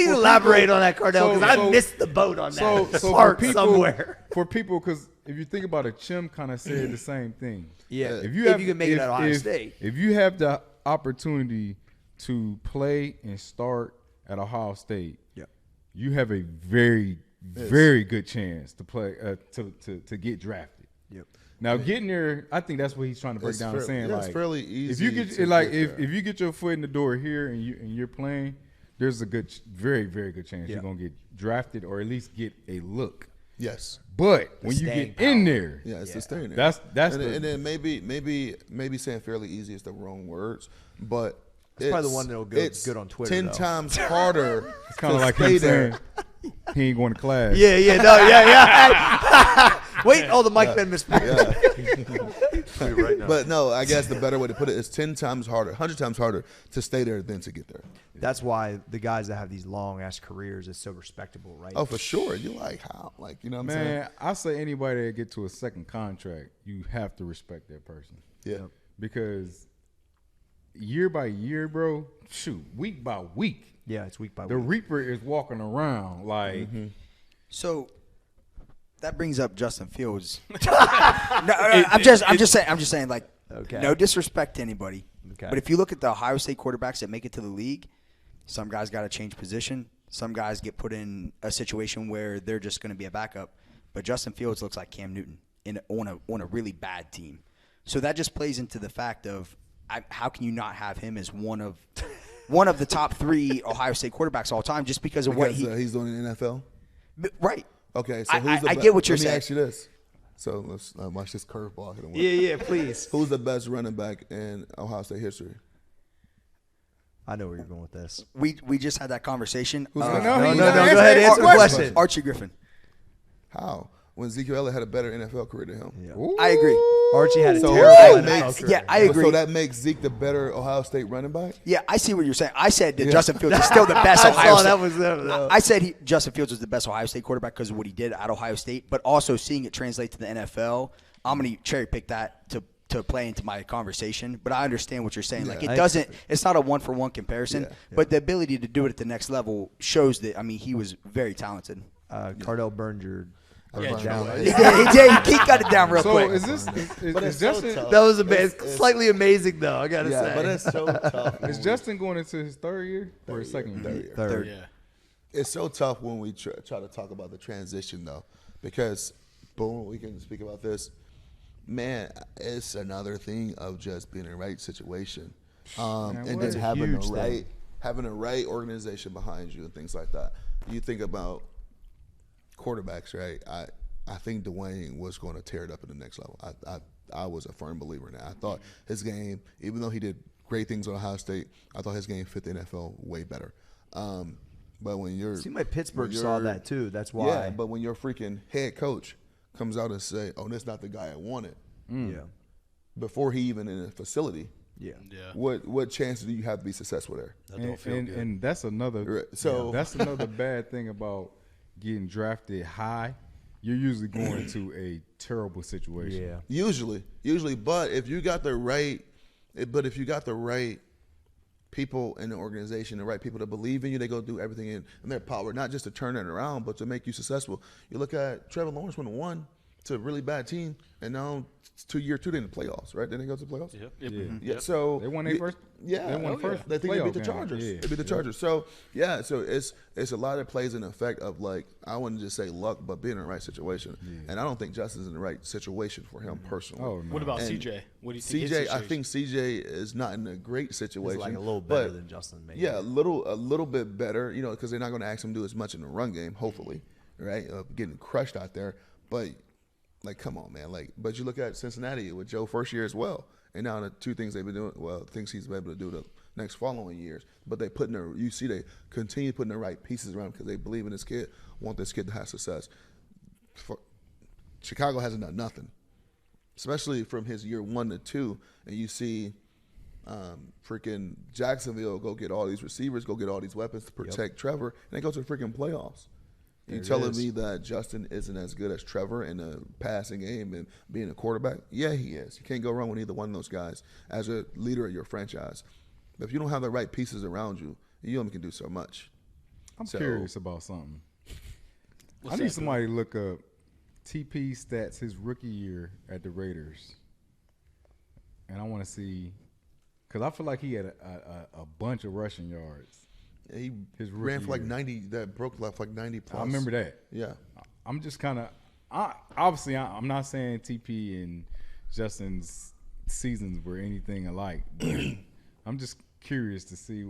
elaborate on that, Cardale, because I missed the boat on that. Somewhere. For people, because if you think about it, Chim kind of said the same thing. Yeah. If you can make it at Ohio State. If you have the opportunity to play and start at Ohio State, you have a very, very good chance to play to get drafted. Yep. Now getting there, I think that's what he's trying to break down. Saying it's fairly easy. If you get if you get your foot in the door here and you're playing, there's a very, very good chance you're gonna get drafted or at least get a look. Yes. But when you get in there, it's the staying there. That's and then maybe saying fairly easy is the wrong words, but it's probably the one that'll go good on Twitter. 10 times harder. It's kind of like him saying he ain't going to class. Wait, the mic been misspelled. Right now. But no, I guess the better way to put it is 10 times harder, 100 times harder to stay there than to get there. That's why the guys that have these long-ass careers is so respectable, right? Oh, for sure. You how? You know what I'm saying? Man, I say anybody that get to a second contract, you have to respect that person. Yeah. Because year by year, bro, week by week. Yeah, it's week by week. The Reaper is walking around like. So that brings up Justin Fields. I'm just saying, no disrespect to anybody. Okay. But if you look at the Ohio State quarterbacks that make it to the league, some guys got to change position. Some guys get put in a situation where they're just going to be a backup. But Justin Fields looks like Cam Newton on a really bad team. So that just plays into the fact of how can you not have him as one of one of the top 3 Ohio State quarterbacks all time just because of what he's doing in the NFL. Right. Okay, so who's the I get what you're Let saying. me ask you this. So let's watch this curveball. Yeah, please. Who's the best running back in Ohio State history? I know where you're going with this. We just had that conversation. No, go ahead, answer the question. Archie Griffin. How? When Ezekiel Elliott had a better NFL career than him. Yeah. I agree. Archie had a So terrible that NFL makes- career. Yeah, I agree. So that makes Zeke the better Ohio State running back? Yeah, I see what you're saying. I said that Justin Fields is still the best I Ohio saw State. that was them, though. I said Justin Fields was the best Ohio State quarterback because of what he did at Ohio State, but also seeing it translate to the NFL, I'm going to cherry pick that to play into my conversation. But I understand what you're saying. Like it's not a one-for-one comparison, but the ability to do it at the next level shows that, I mean, he was very talented. Cardale burned your down. He did. He cut it down real So quick. is this is Justin? That was slightly amazing, though. I gotta say. But it's so tough. Is Justin going into his 3rd year or his 2nd year? Third. Yeah. It's so tough when we try to talk about the transition, though, because, boom, we can speak about this. Man, it's another thing of just being in the right situation, and then having a right organization behind you and things like that. You think about quarterbacks, right? I think Dwayne was going to tear it up at the next level. I was a firm believer in that. I thought his game, even though he did great things on Ohio State, I thought his game fit the NFL way better. But when you're, Seemed like Pittsburgh saw that too. That's why. Yeah, but when your freaking head coach comes out and say, "Oh, that's not the guy I wanted," Yeah. before he even in the facility, Yeah. what chance do you have to be successful there? And that's another. Right, so- that's another bad thing about getting drafted high. You're usually going to a terrible situation. Yeah. Usually, but if you got the right people in the organization, the right people that believe in you, they go do everything in their power, not just to turn it around, but to make you successful. You look at Trevor Lawrence went 1 to a really bad team, and now year 2 they're in the playoffs, right? Didn't they go to the playoffs? Yep. Yeah. So They won their first. Yeah, They won the first. They think they beat the playoff Chargers. game. Yeah. They beat the Chargers. So so it's a lot that plays in effect of, like, I wouldn't just say luck, but being in the right situation. And I don't think Justin's in the right situation for him personally. Oh, no. What about And CJ? What do you think? CJ, I think CJ is not in a great situation. He's like a little better but than Justin, maybe. Yeah, a little bit better, because they're not going to ask him to do as much in the run game, hopefully, right? Getting crushed out there, but. Like, come on, man. Like, but you look at Cincinnati with Joe first year as well, and now the 2 things they've been doing. Well, things he's been able to do the next following years. But they they continue putting the right pieces around because they believe in this kid, want this kid to have success. Chicago hasn't done nothing, especially from his year 1 to 2, and you see freaking Jacksonville go get all these receivers, go get all these weapons to protect Trevor, and they go to the freaking playoffs. You telling me that Justin isn't as good as Trevor in the passing game and being a quarterback? Yeah, he is. You can't go wrong with either one of those guys as a leader of your franchise. But if you don't have the right pieces around you, you only can do so much. I'm curious about something. What's I need that, somebody to look up TP stats his rookie year at the Raiders, and I want to see because I feel like he had a bunch of rushing yards. He His ran rookie for like year. 90, that broke like 90 plus. I remember that. Yeah. I'm just kind of obviously I'm not saying TP and Justin's seasons were anything alike, but I'm just curious to see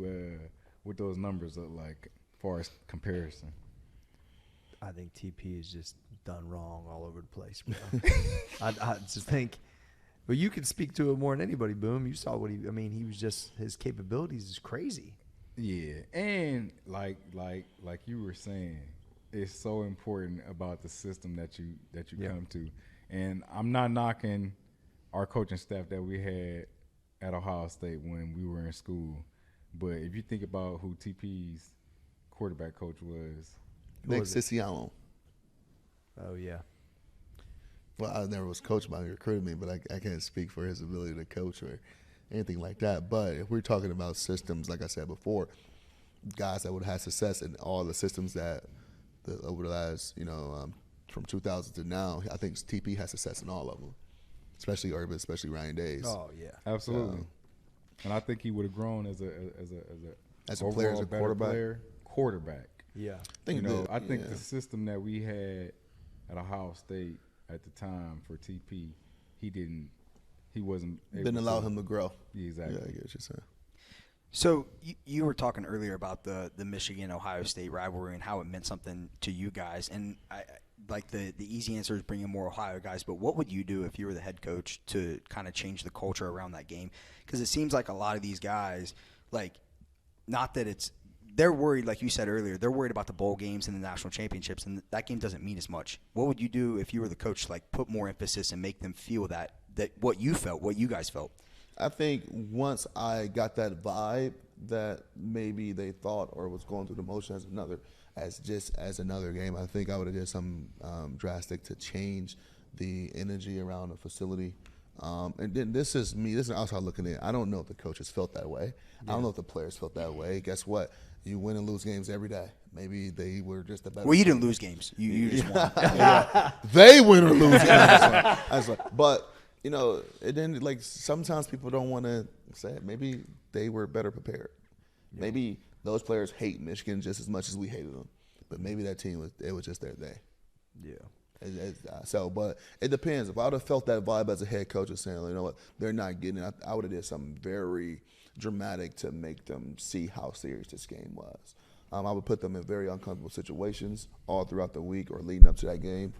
what those numbers look like as far as comparison. I think TP is just done wrong all over the place, bro. I just think, but you can speak to it more than anybody, Boom. You saw he was just, his capabilities is crazy. Yeah, and like you were saying, it's so important about the system that you come to. And I'm not knocking our coaching staff that we had at Ohio State when we were in school, but if you think about who TP's quarterback coach was, Nick Siciliano. Oh, yeah. Well, I never was coached by him. He recruited me, but I can't speak for his ability to coach or anything like that. But if we're talking about systems, like I said before, guys that would have success in all the systems that over the last, from 2000 to now, I think TP has success in all of them, especially Urban, especially Ryan Days. Oh, yeah. absolutely. And I think he would have grown as a player, as a overall quarterback. quarterback. Yeah. I think the system that we had at Ohio State at the time for TP, he wasn't able Didn't allow him to grow. Yeah, exactly. Yeah, I get what you're saying. So you were talking earlier about the Michigan-Ohio State rivalry and how it meant something to you guys. And like the easy answer is bringing more Ohio guys. But what would you do if you were the head coach to kind of change the culture around that game? Because it seems like a lot of these guys, like, not that it's – they're worried, like you said earlier, they're worried about the bowl games and the national championships, and that game doesn't mean as much. What would you do if you were the coach to, like, put more emphasis and make them feel that what you felt, what you guys felt? I think once I got that vibe that maybe they thought or was going through the motion as another game, I think I would have did something drastic to change the energy around the facility. And then this is me. This is outside looking in. I don't know if the coaches felt that way. Yeah. I don't know if the players felt that way. Guess what? You win and lose games every day. Maybe they were just the better. Well, you didn't lose games. You just won. Yeah. They win or lose games. I was like, but. You know, and then like sometimes people don't want to say it. Maybe they were better prepared. Yeah. Maybe those players hate Michigan just as much as we hated them. But maybe that team was just their day. Yeah. But it depends. If I would have felt that vibe as a head coach of saying, you know what, they're not getting it, I would have did something very dramatic to make them see how serious this game was. I would put them in very uncomfortable situations all throughout the week or leading up to that game.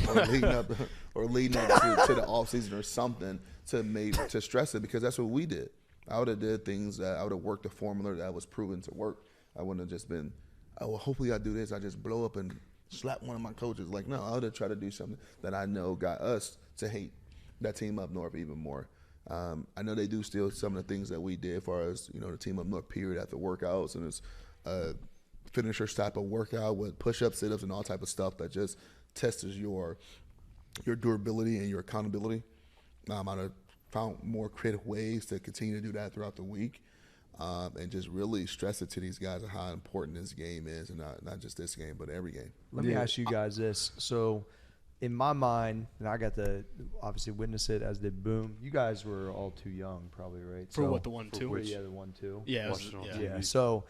or leading up to the offseason or something to stress it, because that's what we did. I would have did things that I would have worked a formula that was proven to work. I wouldn't have just been, oh, well, hopefully I do this. I just blow up and slap one of my coaches. Like, no, I would have tried to do something that I know got us to hate that team up north even more. I know they do still some of the things that we did as far as, you know, the team up north period after workouts, and it's finisher type of workout with push-ups, sit-ups, and all type of stuff that just tests your durability and your accountability. I'd have found more creative ways to continue to do that throughout the week, and just really stress it to these guys of how important this game is, and not just this game, but every game. Let me ask you guys this. So in my mind, and I got to obviously witness it, as did Boom, you guys were all too young probably, right? For what, the 1-2? Yeah, the 1-2. Yeah. So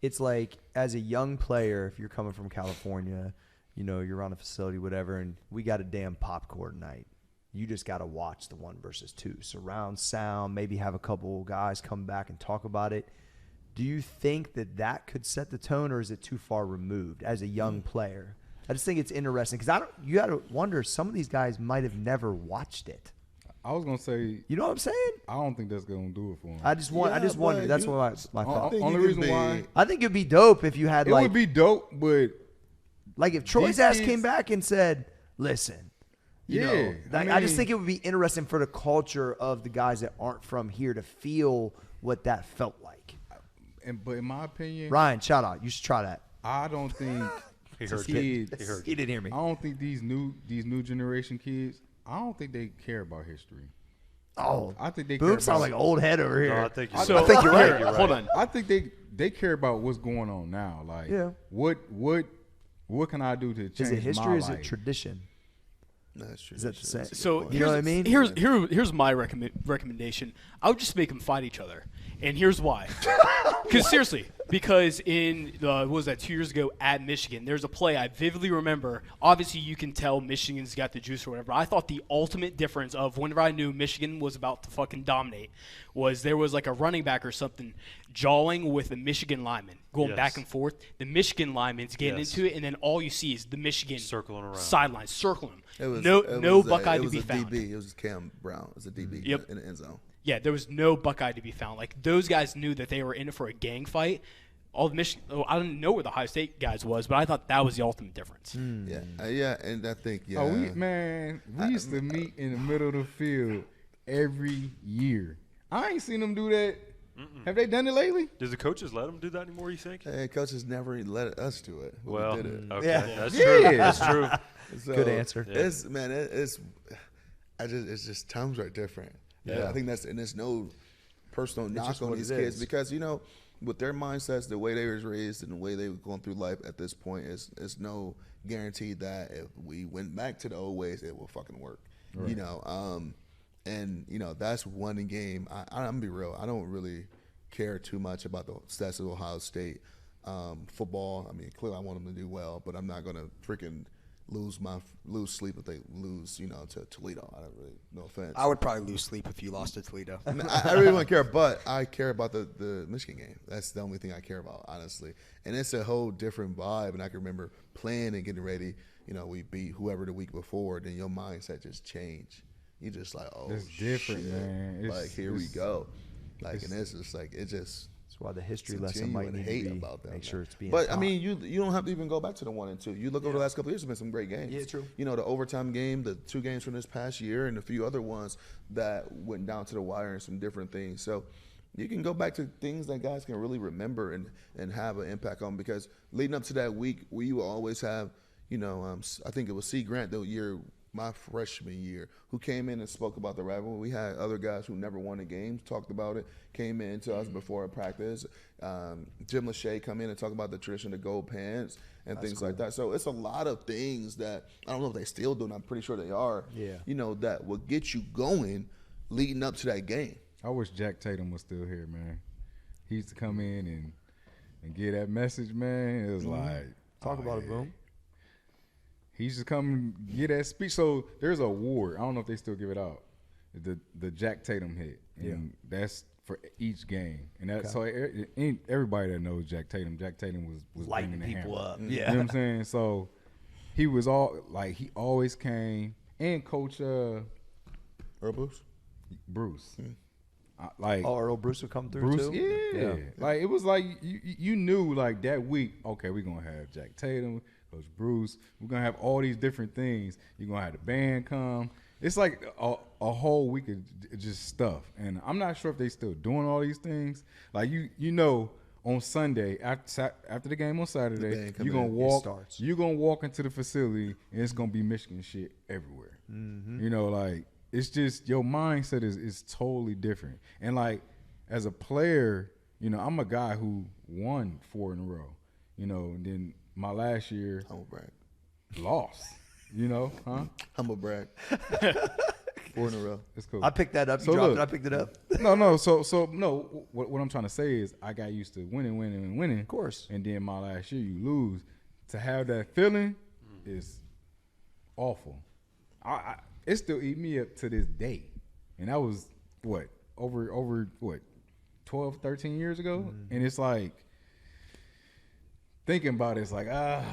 it's like, as a young player, if you're coming from California, you know, you're on a facility, whatever, and we got a damn popcorn night. You just got to watch the 1 versus 2. Surround sound, maybe have a couple guys come back and talk about it. Do you think that could set the tone, or is it too far removed as a young player? I just think it's interesting because you got to wonder, some of these guys might have never watched it. I was gonna say, you know what I'm saying? I don't think that's gonna do it for him. I just wonder. That's what my thought. Only reason why I think it'd be dope if you had it would be dope, but like if Troy's ass came back and said, "Listen, you know," I just think it would be interesting for the culture of the guys that aren't from here to feel what that felt like. But in my opinion, Ryan, shout out. You should try that. I don't think he heard kids. He didn't hear me. I don't think these new generation kids. I don't think they care about history. Oh, I think they Boom sounds like old head over here. No, I think you're right. Hold on. I think they care about what's going on now. Like, what can I do to change my life? Is it history or is it tradition? No, it's true. Is that the same? So you know what I mean? Here's my recommendation. I would just make them fight each other, and here's why. Because seriously, in what was that, 2 years ago at Michigan, there's a play I vividly remember. Obviously, you can tell Michigan's got the juice or whatever. I thought the ultimate difference of whenever I knew Michigan was about to fucking dominate was there was like a running back or something jawing with the Michigan lineman, going back and forth. The Michigan lineman's getting into it, and then all you see is the Michigan circling around, sidelines circling him. It No was Buckeye to be a found. DB. It was Cam Brown. It was a DB in the end zone. Yeah, there was no Buckeye to be found. Like, those guys knew that they were in it for a gang fight. All the Michigan, I didn't know where the Ohio State guys was, but I thought that was the ultimate difference. Yeah, and I think we used to meet in the middle of the field every year. I ain't seen them do that. Have they done it lately? Does the coaches let them do that anymore, you think? Hey, coaches never let us do it. Well, we did it. Okay, that's true. That's true. So, good answer. It's just times are different. Yeah, I think there's no personal knock on these kids because, you know, with their mindsets, the way they was raised and the way they were going through life at this point, is no guarantee that if we went back to the old ways, it will fucking work. Right. You know, and you know that's one game. I'm gonna be real. I don't really care too much about the stats of Ohio State football. I mean, clearly I want them to do well, but I'm not gonna freaking lose sleep if they lose, to Toledo. I don't really, no offense. I would probably lose sleep if you lost to Toledo. I really wouldn't care, but I care about the Michigan game. That's the only thing I care about, honestly. And it's a whole different vibe. And I can remember playing and getting ready. We beat whoever the week before. Then your mindset just changed. You just like, oh, it's different, shit. Man. Like here we go. Like, and it's just like it just. That's why the history lesson might need hate to be about that. Make sure it's being. But taught. I mean, you don't have to even go back to the 1 and 2. You look over the last couple of years, there's been some great games. Yeah, true. The overtime game, the 2 games from this past year, and a few other ones that went down to the wire and some different things. So you can go back to things that guys can really remember and have an impact on. Because leading up to that week, we will always have, I think it was C. Grant the year. My freshman year, who came in and spoke about the rivalry. We had other guys who never won a game, talked about it, came in to us before practice. Jim Lachey come in and talk about the tradition of gold pants and things like that. So it's a lot of things that I don't know if they still do, and I'm pretty sure they are. Yeah. That will get you going leading up to that game. I wish Jack Tatum was still here, man. He used to come in and give that message, man. It was like Talk about it, Boom. He used to come and get that speech. So there's an award. I don't know if they still give it out. The Jack Tatum hit. And that's for each game. And that's so everybody that knows Jack Tatum was lighting bringing the people hammer. up. You Yeah. know what I'm saying? So he was he always came. And Coach Earl Bruce? Earl Bruce would come through Bruce, too. yeah. Like it was like you knew like that week. Okay, we're gonna have Jack Tatum, Coach Bruce. We're gonna have all these different things. You're gonna have the band come. It's like a whole week of just stuff. And I'm not sure if they still doing all these things. Like on Sunday after the game on Saturday, you're gonna walk. You're gonna walk into the facility and it's gonna be Michigan shit everywhere. Mm-hmm. It's just your mindset is totally different. And like as a player, I'm a guy who won 4 in a row. And then my last year Humble brag. Lost. Huh? Humble brag. 4 in a row. It's cool. I picked that up. You dropped it. I picked it up. No. So no. What I'm trying to say is I got used to winning. Of course. And then my last year you lose. To have that feeling is awful. It still eat me up to this day. And that was over 12, 13 years ago? Mm-hmm. And it's like thinking about it, it's like, yeah.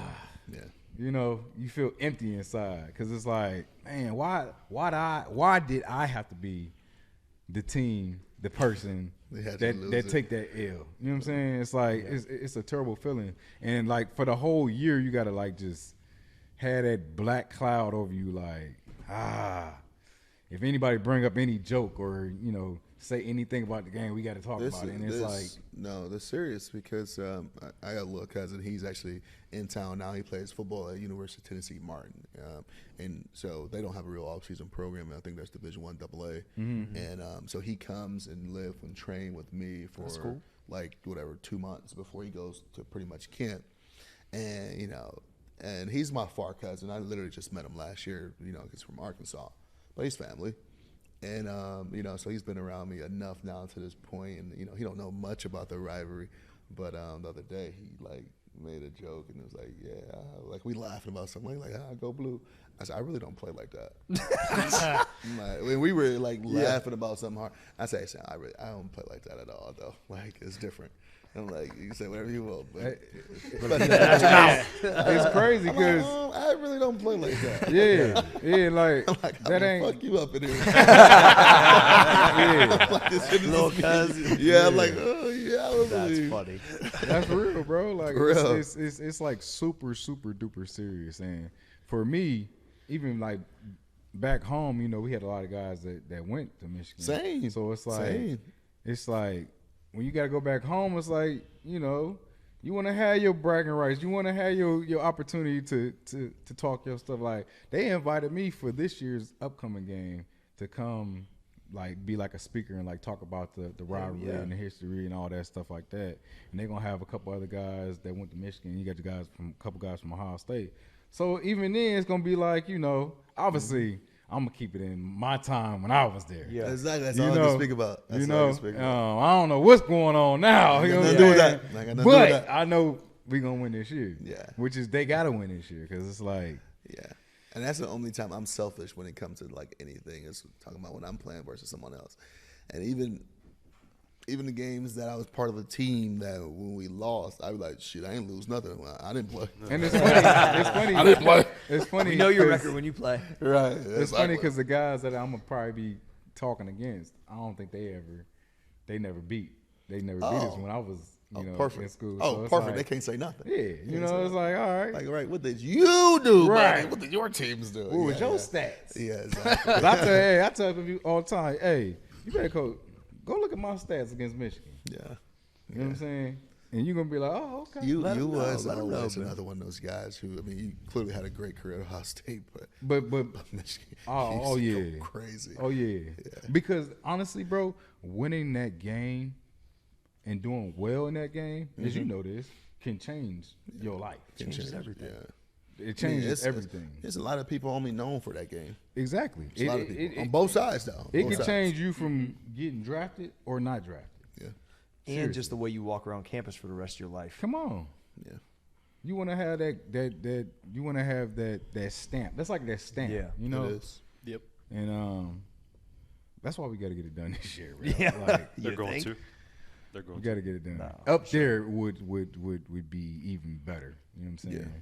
You feel empty inside because it's like, man, why did I have to be the team, the person that take that L? You know what I'm saying? It's like it's a terrible feeling, and like for the whole year, you gotta like just have that black cloud over you, like if anybody bring up any joke or say anything about the game, we got to talk about it. And it's like, no, they're serious because I got a little cousin. He's actually in town now. He plays football at University of Tennessee Martin, and so they don't have a real off-season program. I think that's Division I AA, and so he comes and live and train with me for 2 months before he goes to pretty much camp, and and he's my far cousin. I literally just met him last year. He's from Arkansas, but he's family. And, so he's been around me enough now to this point, and, he don't know much about the rivalry. But the other day, he, made a joke, and it was like, yeah, we laughing about something. Go blue. I said, I really don't play like that. When we were, laughing about something hard, I said, I don't play like that at all, though. It's different. I'm like, you can say whatever you want, but it's crazy because I really don't play like that. Yeah, that ain't fuck you up in here. Little cousin. Yeah, I'm like, oh yeah, that's funny. That's real, bro. It's like super duper serious. And for me, even back home, we had a lot of guys that went to Michigan. Same. So it's like. When you got to go back home, it's like, you want to have your bragging rights. You want to have your opportunity to talk your stuff. Like, they invited me for this year's upcoming game to come, be like a speaker and, talk about the rivalry and the history and all that stuff like that. And they're going to have a couple other guys that went to Michigan. You got a couple guys from Ohio State. So even then, it's going to be obviously – I'm gonna keep it in my time when I was there. Yeah, exactly. That's all I can speak about. I don't know what's going on now. But I know we gonna win this year. Yeah, which is they gotta win this year because it's like, yeah, And that's the only time I'm selfish when it comes to like anything. Is talking about when I'm playing versus someone else. And even the games that I was part of a team that when we lost, I was like, shit, I ain't lose nothing. Well, I didn't play. And it's funny. It's funny. I didn't play. It's funny. We know your 'cause- record when you play. Right. It's funny because the guys that I'm gonna probably be talking against, I don't think they never beat us when I was perfect. in school. Oh, So it's perfect. like, They can't say nothing. Yeah, it's like all right. Like, right, what did you do, Right. buddy? What did your teams do? What was your stats? Yeah, exactly. 'Cause I tell people all the time, hey, you better go look at my stats against Michigan. Yeah. You know what I'm saying? And you're gonna be like, oh, okay. You Let 'em was know, let 'em know, always man. another one of those guys who, I mean, you clearly had a great career at Ohio State, but Michigan, oh you used to yeah, go crazy. Oh yeah. Because honestly, bro, winning that game and doing well in that game, as you know this, can change your life. It changes everything. Yeah. It changes everything. There's a lot of people only known for that game. Exactly. A lot of people on both sides, though. It Both can sides. change you from getting drafted or not drafted. Yeah. And just the way you walk around campus for the rest of your life. Come on. Yeah. You want to have that you want to have that stamp. That's like that stamp. Yeah, You know. It is. Yep. And that's why we got to get it done this year. Bro. Yeah. Like, They're You going think? to. They're going we to. got to get it done. No, Up there would be even better. You know what I'm saying?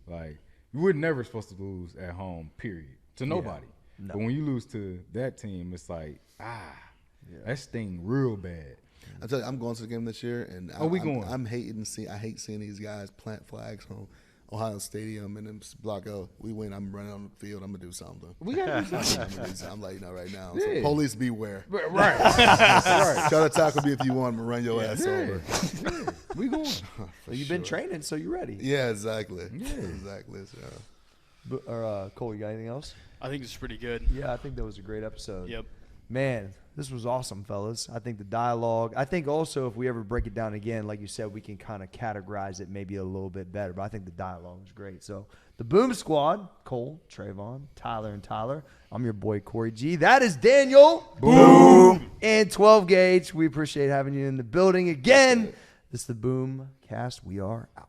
Like we're never supposed to lose at home. Period. To nobody. No. But when you lose to that team, it's like that sting real bad. I tell you, I'm going to the game this year, and we going? I'm hating I hate seeing these guys plant flags on Ohio Stadium and then block out. We win. I'm running on the field. I'm gonna do something. We got to do something. I'm letting you know right now. Yeah. So police beware. Right. Right. Try to tackle me if you want. I'm gonna run your ass over. Yeah. We going. So you've been training, so you're ready. Yeah, exactly. Yeah. Exactly. So. Cole, you got anything else? I think it's pretty good. Yeah, I think that was a great episode. Yep. Man, this was awesome, fellas. I think the dialogue. I think also if we ever break it down again, like you said, we can kind of categorize it maybe a little bit better. But I think the dialogue was great. So the Boom Squad, Cole, Trayvon, Tyler, and Tyler. I'm your boy Cory G. That is Daniel. Boom. And 12 Gauge. We appreciate having you in the building again. This is the Boom Cast. We are out.